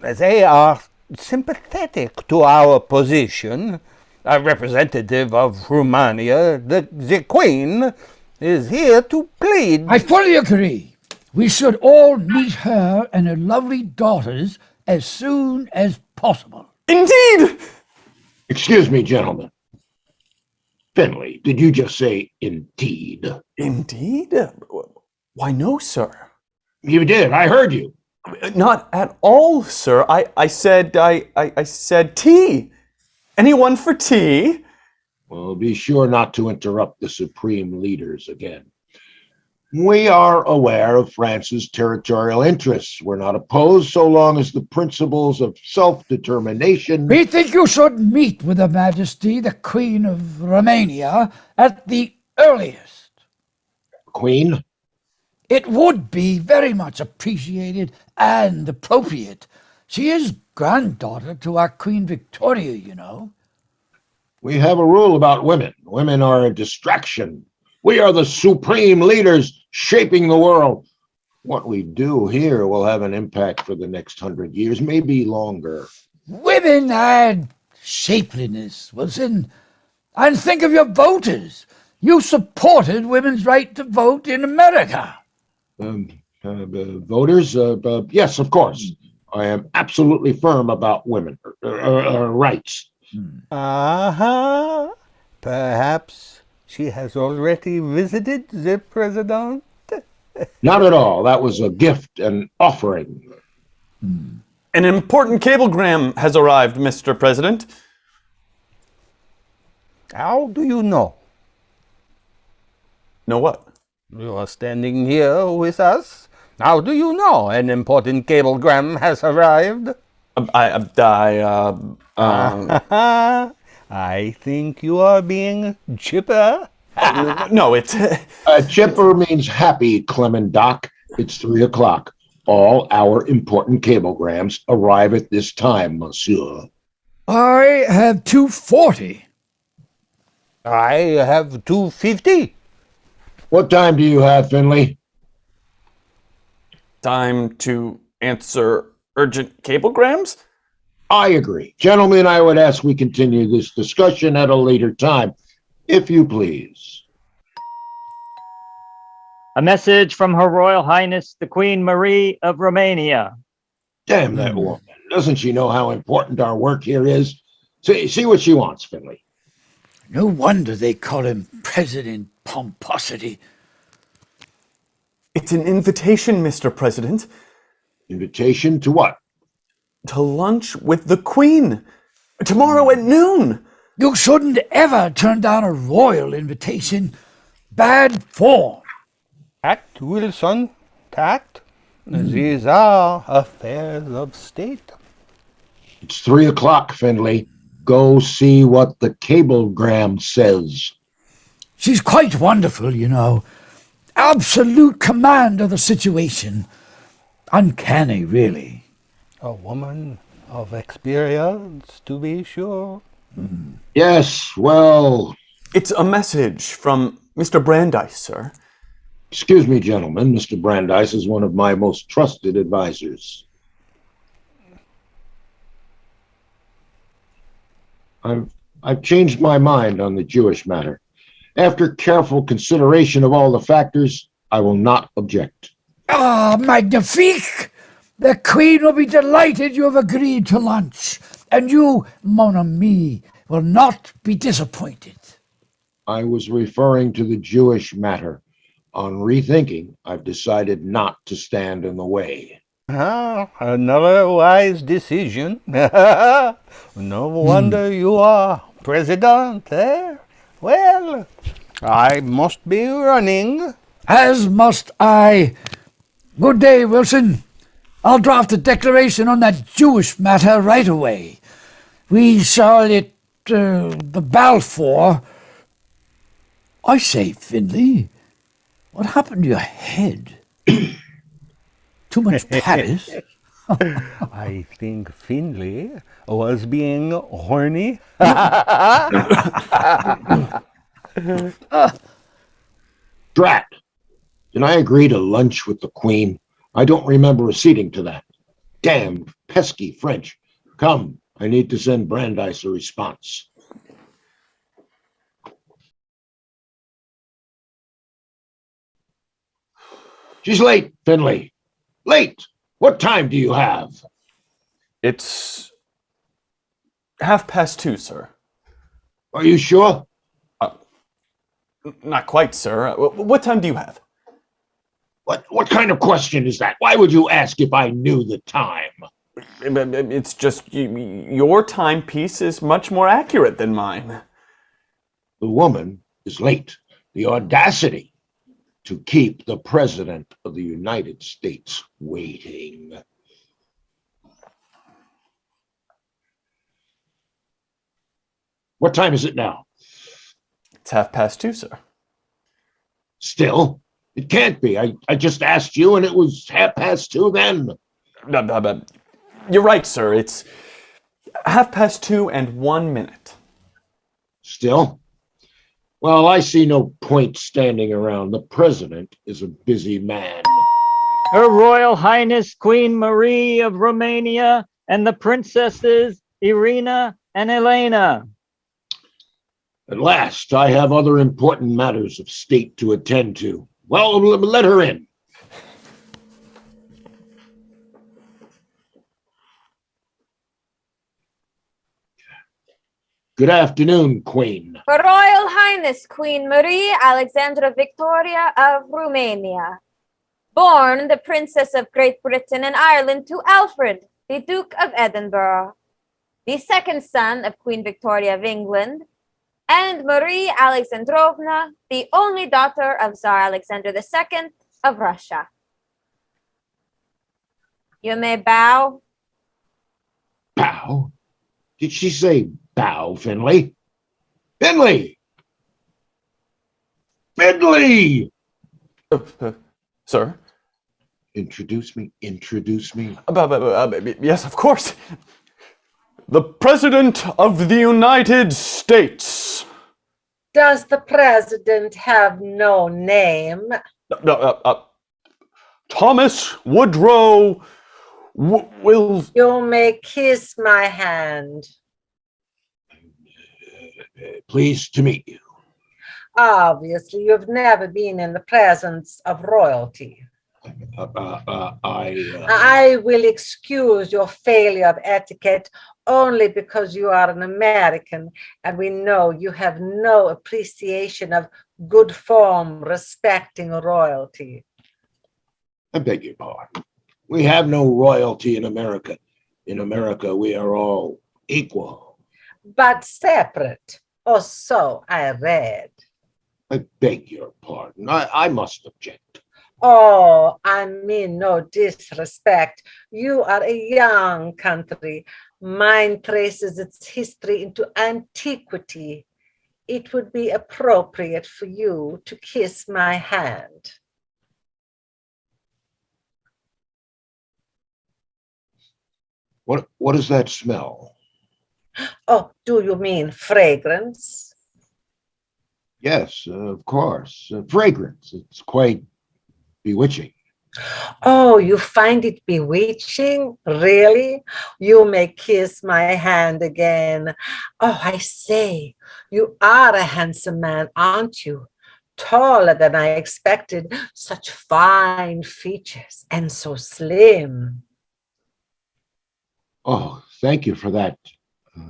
They are sympathetic to our position. A representative of Romania, the Queen, is here to plead. I fully agree. We should all meet her and her lovely daughters as soon as possible. Indeed! Excuse me, gentlemen. Finley, did you just say indeed? Indeed? Why, no, sir. You did. I heard you. Not at all, sir. I said tea. Anyone for tea? Well, be sure not to interrupt the supreme leaders again. We are aware of France's territorial interests. We're not opposed so long as the principles of self-determination... We think you should meet with Her Majesty, the Queen of Rumania, at the earliest. Queen? It would be very much appreciated and appropriate. She is granddaughter to our Queen Victoria, you know. We have a rule about women. Women are a distraction. We are the supreme leaders shaping the world. What we do here will have an impact for the next 100 years, maybe longer. Women add shapeliness, Wilson. And think of your voters. You supported women's right to vote in America. Voters? Yes, of course. I am absolutely firm about women rights. Perhaps she has already visited the president? Not at all. That was a gift, an offering. An important cablegram has arrived, Mr. President. How do you know? Know what? You are standing here with us. How do you know an important cablegram has arrived? I think you are being chipper. No, it's... Chipper means happy, Clement Doc. It's 3 o'clock. All our important cablegrams arrive at this time, monsieur. I have 2:40. I have 2:50. What time do you have, Finley? Time to answer urgent cablegrams? I agree. Gentlemen, I would ask we continue this discussion at a later time, if you please. A message from Her Royal Highness, the Queen Marie of Romania. Damn that woman. Doesn't she know how important our work here is? See what she wants, Finley. No wonder they call him President Pomposity. It's an invitation, Mr. President. Invitation to what? To lunch with the Queen. Tomorrow at noon. You shouldn't ever turn down a royal invitation. Bad form. Tact, Wilson, tact. These are affairs of state. It's 3 o'clock, Finley. Go see what the cablegram says. She's quite wonderful, you know. Absolute command of the situation. Uncanny, really. A woman of experience, to be sure. Yes, well... It's a message from Mr. Brandeis, sir. Excuse me, gentlemen. Mr. Brandeis is one of my most trusted advisors. I've changed my mind on the Jewish matter. After careful consideration of all the factors, I will not object. Ah, magnifique! The Queen will be delighted you have agreed to lunch, and you, mon ami, will not be disappointed. I was referring to the Jewish matter. On rethinking, I've decided not to stand in the way. Another wise decision. No wonder you are president, eh? Well, I must be running. As must I. Good day, Wilson. I'll draft a declaration on that Jewish matter right away. We shall it the Balfour. I say, Finley, what happened to your head? Too much Paris? I think Finley was being horny. Drat! Did I agree to lunch with the Queen? I don't remember acceding to that. Damn pesky French. Come, I need to send Brandeis a response. She's late, Finley. Late! What time do you have? It's 2:30, sir. Are you sure? Not quite, sir. What time do you have? What kind of question is that? Why would you ask if I knew the time? It's just your timepiece is much more accurate than mine. The woman is late. The audacity to keep the President of the United States waiting. What time is it now? It's 2:30, sir. Still? It can't be. I just asked you and it was 2:30 then. You're right, sir. It's 2:30 and 1 minute. Still? Well, I see no point standing around. The President is a busy man. Her Royal Highness Queen Marie of Romania and the Princesses Irina and Elena. At last, I have other important matters of state to attend to. Well, let her in. Good afternoon, Queen. Her Royal Highness Queen Marie Alexandra Victoria of Romania, born the Princess of Great Britain and Ireland to Alfred, the Duke of Edinburgh, the second son of Queen Victoria of England, and Marie Alexandrovna, the only daughter of Tsar Alexander II of Russia. You may bow. Bow? Did she say bow, Finley? Finley! Finley! Sir? Introduce me. Yes, of course. The President of the United States. Does the president have no name? Thomas Woodrow will... You may kiss my hand. Pleased to meet you. Obviously, you've never been in the presence of royalty. I will excuse your failure of etiquette only because you are an American and we know you have no appreciation of good form respecting royalty. I beg your pardon. We have no royalty in America. In America, we are all equal. But separate, or so I read. I beg your pardon. I must object. Oh, I mean no disrespect. You are a young country. Mine traces its history into antiquity. It would be appropriate for you to kiss my hand. What does that smell? Oh, do you mean fragrance? Yes, of course. Fragrance. It's quite bewitching. Oh, you find it bewitching? Really? You may kiss my hand again. Oh, I say, you are a handsome man, aren't you? Taller than I expected, such fine features and so slim. Oh, thank you for that,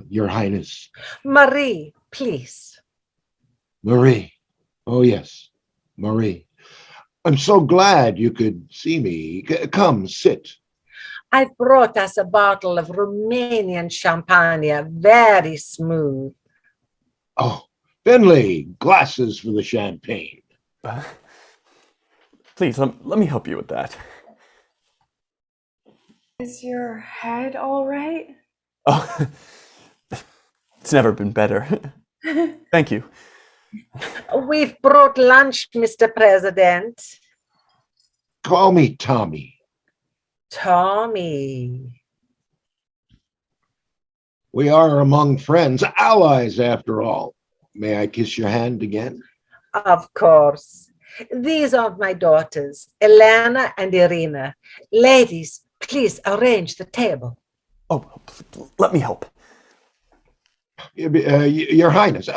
Your Highness. Marie, please. Marie. Oh, yes, Marie. I'm so glad you could see me. Come, sit. I've brought us a bottle of Romanian champagne, very smooth. Oh, Finley, glasses for the champagne. Please, let me help you with that. Is your head all right? Oh, it's never been better. Thank you. We've brought lunch, Mr. President. Call me Tommy. Tommy. We are among friends, allies after all. May I kiss your hand again? Of course. These are my daughters, Elena and Irina. Ladies, please arrange the table. Oh, let me help. Your Highness,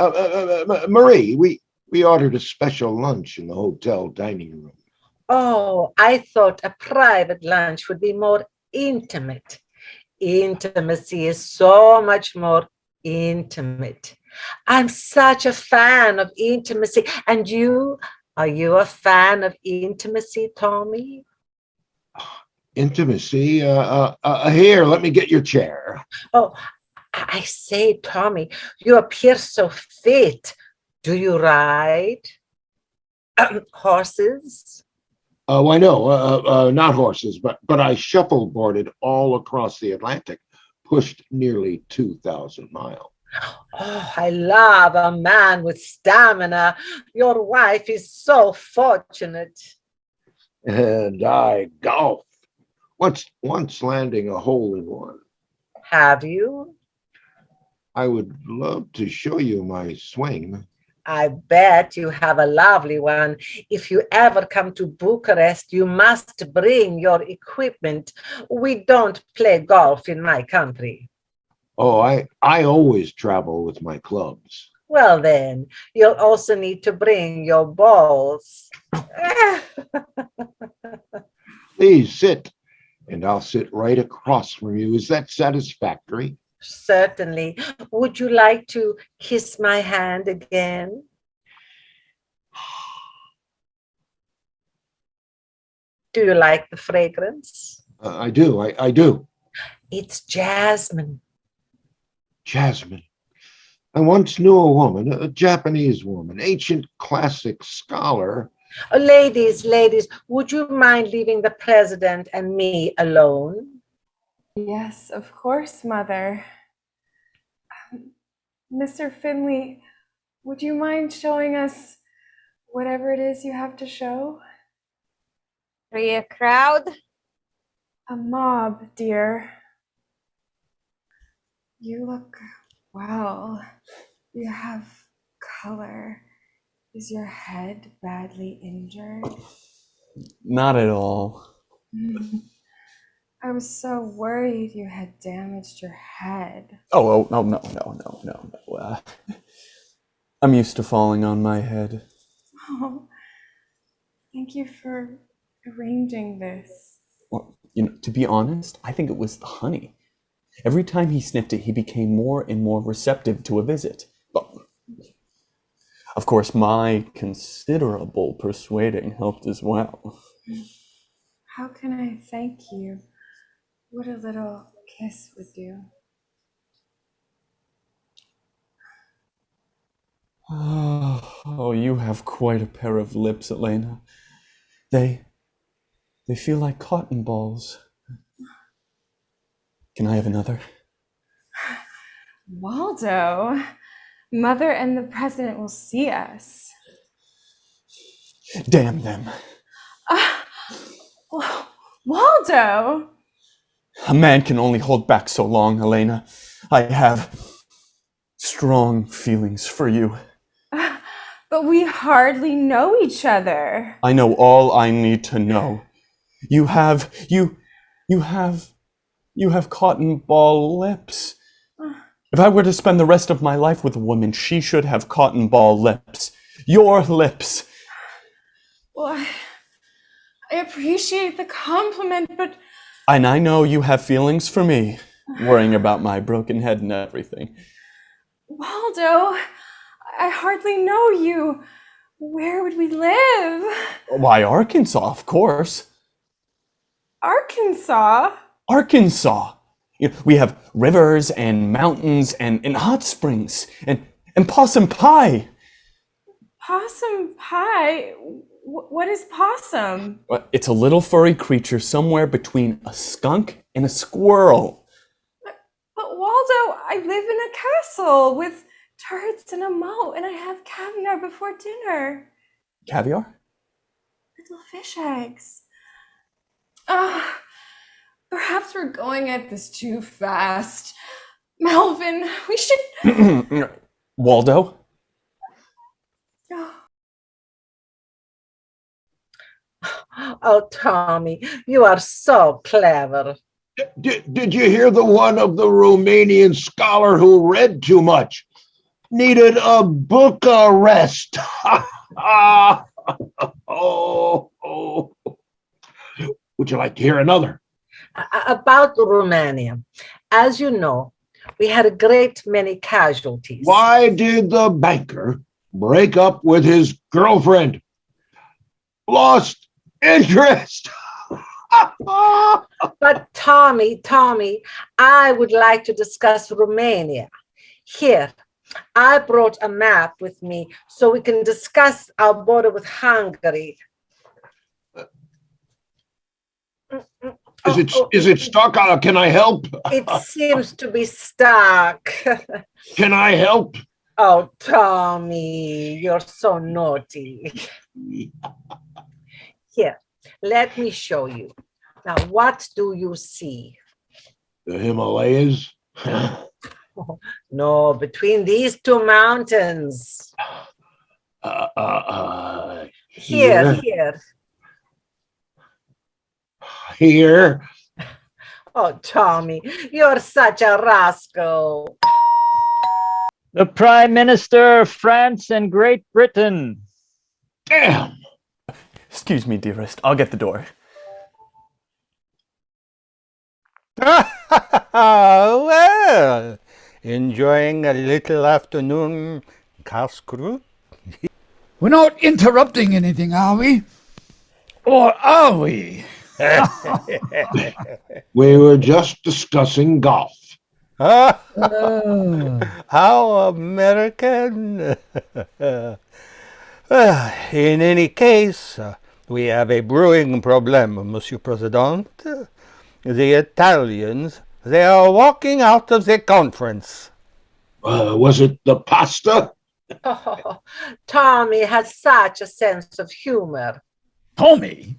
Marie, we ordered a special lunch in the hotel dining room. Oh, I thought a private lunch would be more intimate. Intimacy is so much more intimate. I'm such a fan of intimacy. And you, are you a fan of intimacy, Tommy? Intimacy? Here, let me get your chair. Oh, I say, Tommy, you appear so fit. Do you ride horses? Oh, I know, not horses, but I shuffleboarded all across the Atlantic, pushed nearly 2,000 miles. Oh, I love a man with stamina. Your wife is so fortunate. And I golf. Once landing a hole in one. Have you? I would love to show you my swing. I bet you have a lovely one. If you ever come to Bucharest, you must bring your equipment. We don't play golf in my country. Oh, I always travel with my clubs. Well, then, you'll also need to bring your balls. Please sit, and I'll sit right across from you. Is that satisfactory? Certainly. Would you like to kiss my hand again? Do you like the fragrance? I do. I do. It's jasmine. Jasmine. I once knew a woman, a Japanese woman, ancient classic scholar. Ladies, would you mind leaving the president and me alone? Yes, of course, Mother. Mr. Finley, would you mind showing us whatever it is you have to show? Are you a crowd? A mob, dear. You look well. You have color. Is your head badly injured? Not at all. I was so worried you had damaged your head. Oh, no. I'm used to falling on my head. Oh, thank you for arranging this. Well, to be honest, I think it was the honey. Every time he sniffed it, he became more and more receptive to a visit. But, of course, my considerable persuading helped as well. How can I thank you? What a little kiss would do. Oh, you have quite a pair of lips, Elena. They feel like cotton balls. Can I have another? Waldo, Mother and the President will see us. Damn them. Waldo! A man can only hold back so long, Elena. I have strong feelings for you. But we hardly know each other. I know all I need to know. You have cotton ball lips. If I were to spend the rest of my life with a woman, she should have cotton ball lips. Your lips. Well, I appreciate the compliment, but... And I know you have feelings for me, worrying about my broken head and everything. Waldo, I hardly know you. Where would we live? Why, Arkansas, of course. Arkansas? Arkansas. We have rivers and mountains and hot springs and possum pie. Possum pie? What is possum? It's a little furry creature somewhere between a skunk in a squirrel. But Waldo, I live in a castle with turrets and a moat, and I have caviar before dinner. Caviar? Little fish eggs. Perhaps we're going at this too fast. Melvin, we should... Waldo? Oh, Tommy, you are so clever. Did you hear the one of the Romanian scholar who read too much? Needed a book arrest. Oh. Would you like to hear another? About Romania. As you know, we had a great many casualties. Why did the banker break up with his girlfriend? Lost interest. But Tommy, I would like to discuss Romania. Here, I brought a map with me so we can discuss our border with Hungary. Is it stuck? Can I help? It seems to be stuck. Can I help? Oh, Tommy, you're so naughty. Here, let me show you. Now, what do you see? The Himalayas? No, between these two mountains. Here. Here. Oh, Tommy, you're such a rascal. The Prime Minister of France and Great Britain. Damn. Excuse me, dearest. I'll get the door. Well, enjoying a little afternoon casse-croûte? We're not interrupting anything, are we? Or are we? We were just discussing golf. How American. In any case, we have a brewing problem, Monsieur President. The Italians, they are walking out of the conference. Was it the pasta? Oh, Tommy has such a sense of humor. Tommy?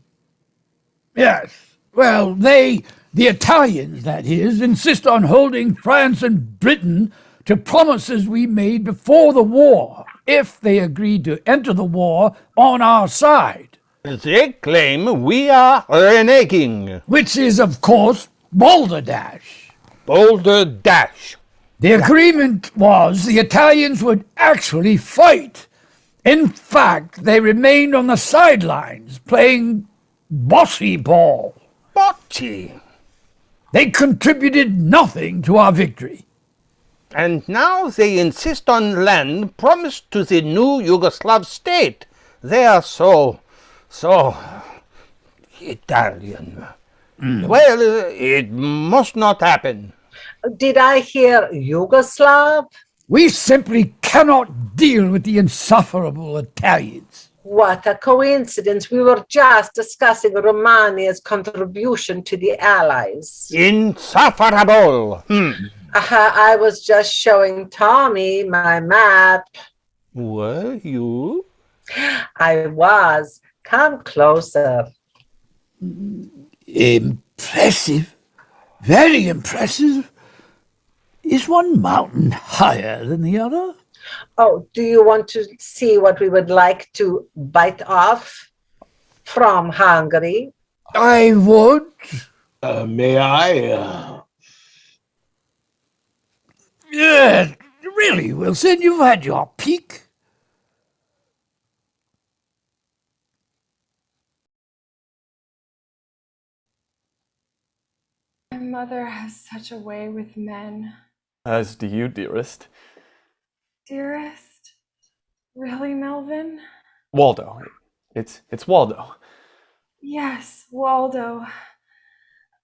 Yes. Well, the Italians, that is, insist on holding France and Britain to promises we made before the war, if they agreed to enter the war on our side. They claim we are reneging. Which is, of course, balderdash. Balderdash. The agreement was the Italians would actually fight. In fact, they remained on the sidelines playing bossy ball. Bocce. They contributed nothing to our victory. And now they insist on land promised to the new Yugoslav state. They are so Italian. Well, it must not happen. Did I hear Yugoslav? We simply cannot deal with the insufferable Italians. What a coincidence. We were just discussing Romania's contribution to the Allies. Insufferable. I was just showing Tommy my map. Were you? I was. Come closer. Impressive. Very impressive. Is one mountain higher than the other? Oh, do you want to see what we would like to bite off from Hungary? I would. May I? Yeah, really, Wilson, you've had your peek. My mother has such a way with men. As do you, dearest. Dearest? Really, Melvin? Waldo. It's Waldo. Yes, Waldo.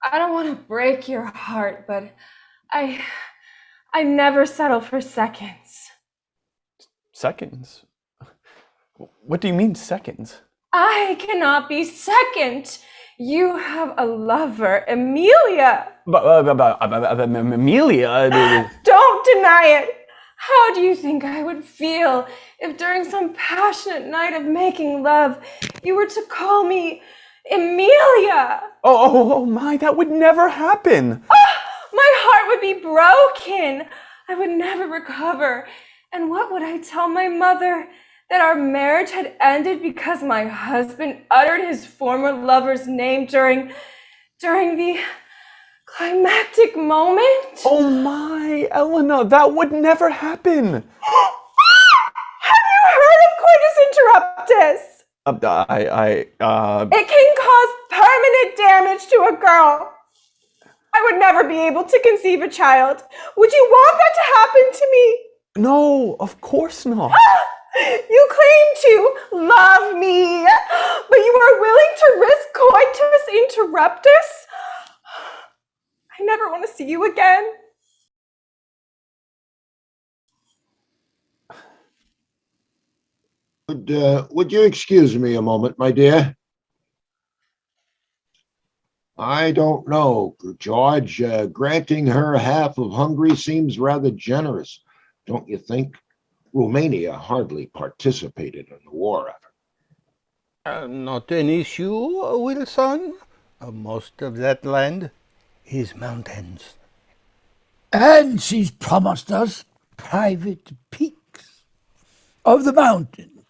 I don't want to break your heart, but I never settle for seconds. Seconds? What do you mean, seconds? I cannot be second. You have a lover, Emilia. Amelia. Don't deny it. How do you think I would feel if during some passionate night of making love you were to call me Emilia? Oh my, that would never happen. My heart would be broken. I would never recover. And what would I tell my mother? That our marriage had ended because my husband uttered his former lover's name during the climactic moment? Oh my, Elena, that would never happen. Have you heard of coitus interruptus? It can cause permanent damage to a girl. I would never be able to conceive a child. Would you want that to happen to me? No, of course not. You claim to love me, but you are willing to risk coitus interruptus? I never want to see you again. Would you excuse me a moment, my dear? I don't know, George. Granting her half of Hungary seems rather generous, don't you think? Romania hardly participated in the war effort. Not an issue, Wilson. Most of that land is mountains. And she's promised us private peaks of the mountains.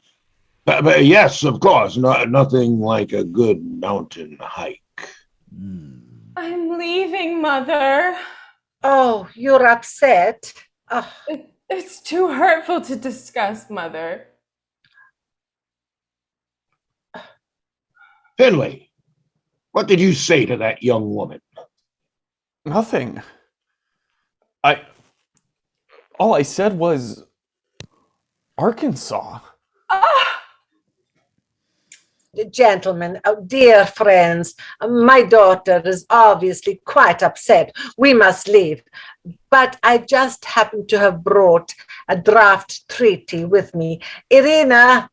But yes, of course, nothing like a good mountain hike. I'm leaving, Mother. Oh, you're upset? Oh, It's too hurtful to discuss, Mother. Finley, what did you say to that young woman? Nothing. All I said was Arkansas. Gentlemen, dear friends, my daughter is obviously quite upset. We must leave. But I just happen to have brought a draft treaty with me. Irina,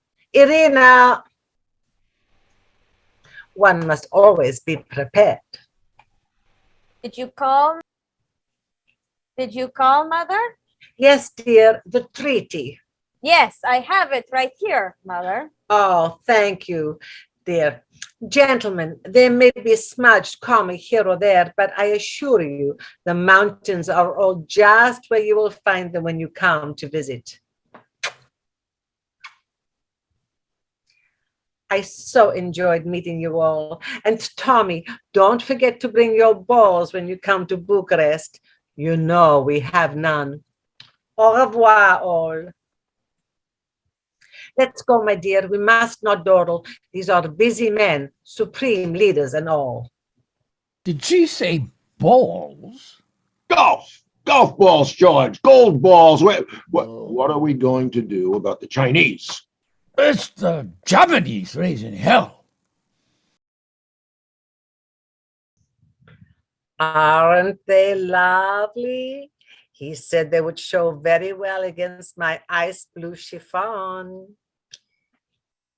one must always be prepared. Did you call, Mother? Yes, dear, the treaty. Yes, I have it right here, Mother. Oh, thank you, dear. Gentlemen, there may be a smudged comic here or there, but I assure you the mountains are all just where you will find them when you come to visit. I so enjoyed meeting you all. And Tommy, don't forget to bring your balls when you come to Bucharest. You know we have none. Au revoir, all. Let's go, my dear. We must not dawdle. These are busy men, supreme leaders and all. Did she say balls? Golf balls, George, gold balls. What are we going to do about the Chinese? It's the Japanese raising hell. Aren't they lovely? He said they would show very well against my ice blue chiffon.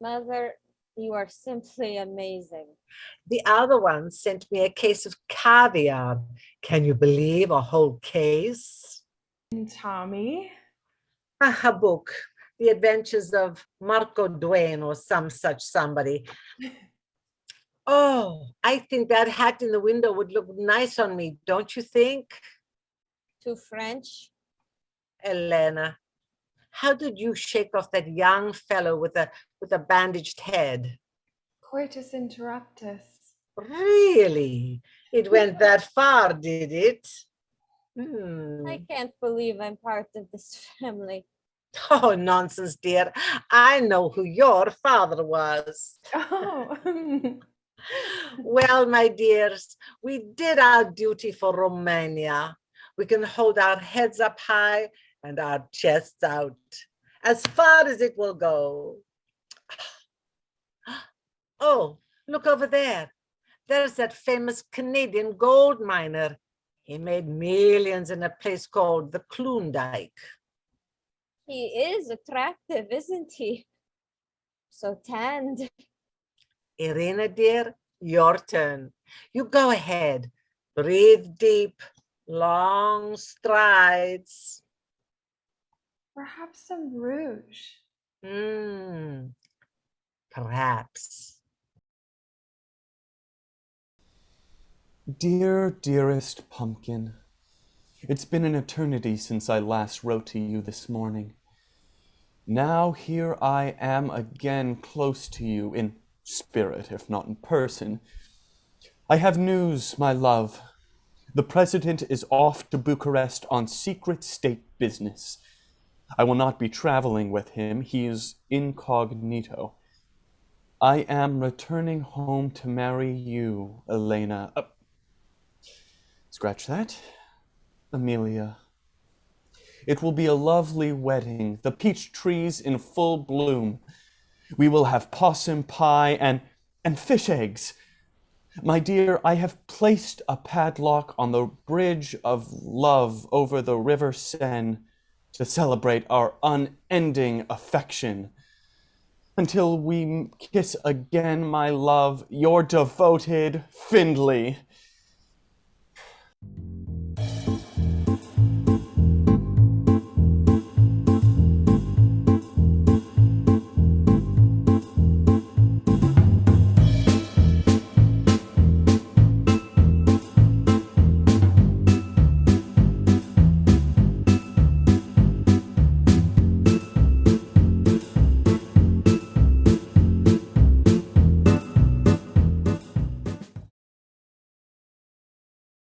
Mother, you are simply amazing. The other one sent me a case of caviar. Can you believe a whole case? Tommy? A book, The Adventures of Marco Duane or some such somebody. Oh, I think that hat in the window would look nice on me, don't you think? Too French? Elena, how did you shake off that young fellow with a bandaged head? Coitus interruptus. Really? It went that far, did it? I can't believe I'm part of this family. Oh, nonsense, dear. I know who your father was. Oh. Well, my dears, we did our duty for Romania. We can hold our heads up high and our chests out, as far as it will go. Oh, look over there. There's that famous Canadian gold miner. He made millions in a place called the Klondike. He is attractive, isn't he? So tanned. Irina, dear, your turn. You go ahead. Breathe deep, long strides. Perhaps some rouge. Perhaps. Dear, dearest pumpkin, it's been an eternity since I last wrote to you this morning. Now here I am again close to you, in spirit, if not in person. I have news, my love. The President is off to Bucharest on secret state business. I will not be traveling with him. He is incognito. I am returning home to marry you, Elena. Scratch that. Amelia. It will be a lovely wedding, the peach trees in full bloom. We will have possum pie and fish eggs. My dear, I have placed a padlock on the bridge of love over the river Seine to celebrate our unending affection. Until we kiss again, my love, your devoted Findlay.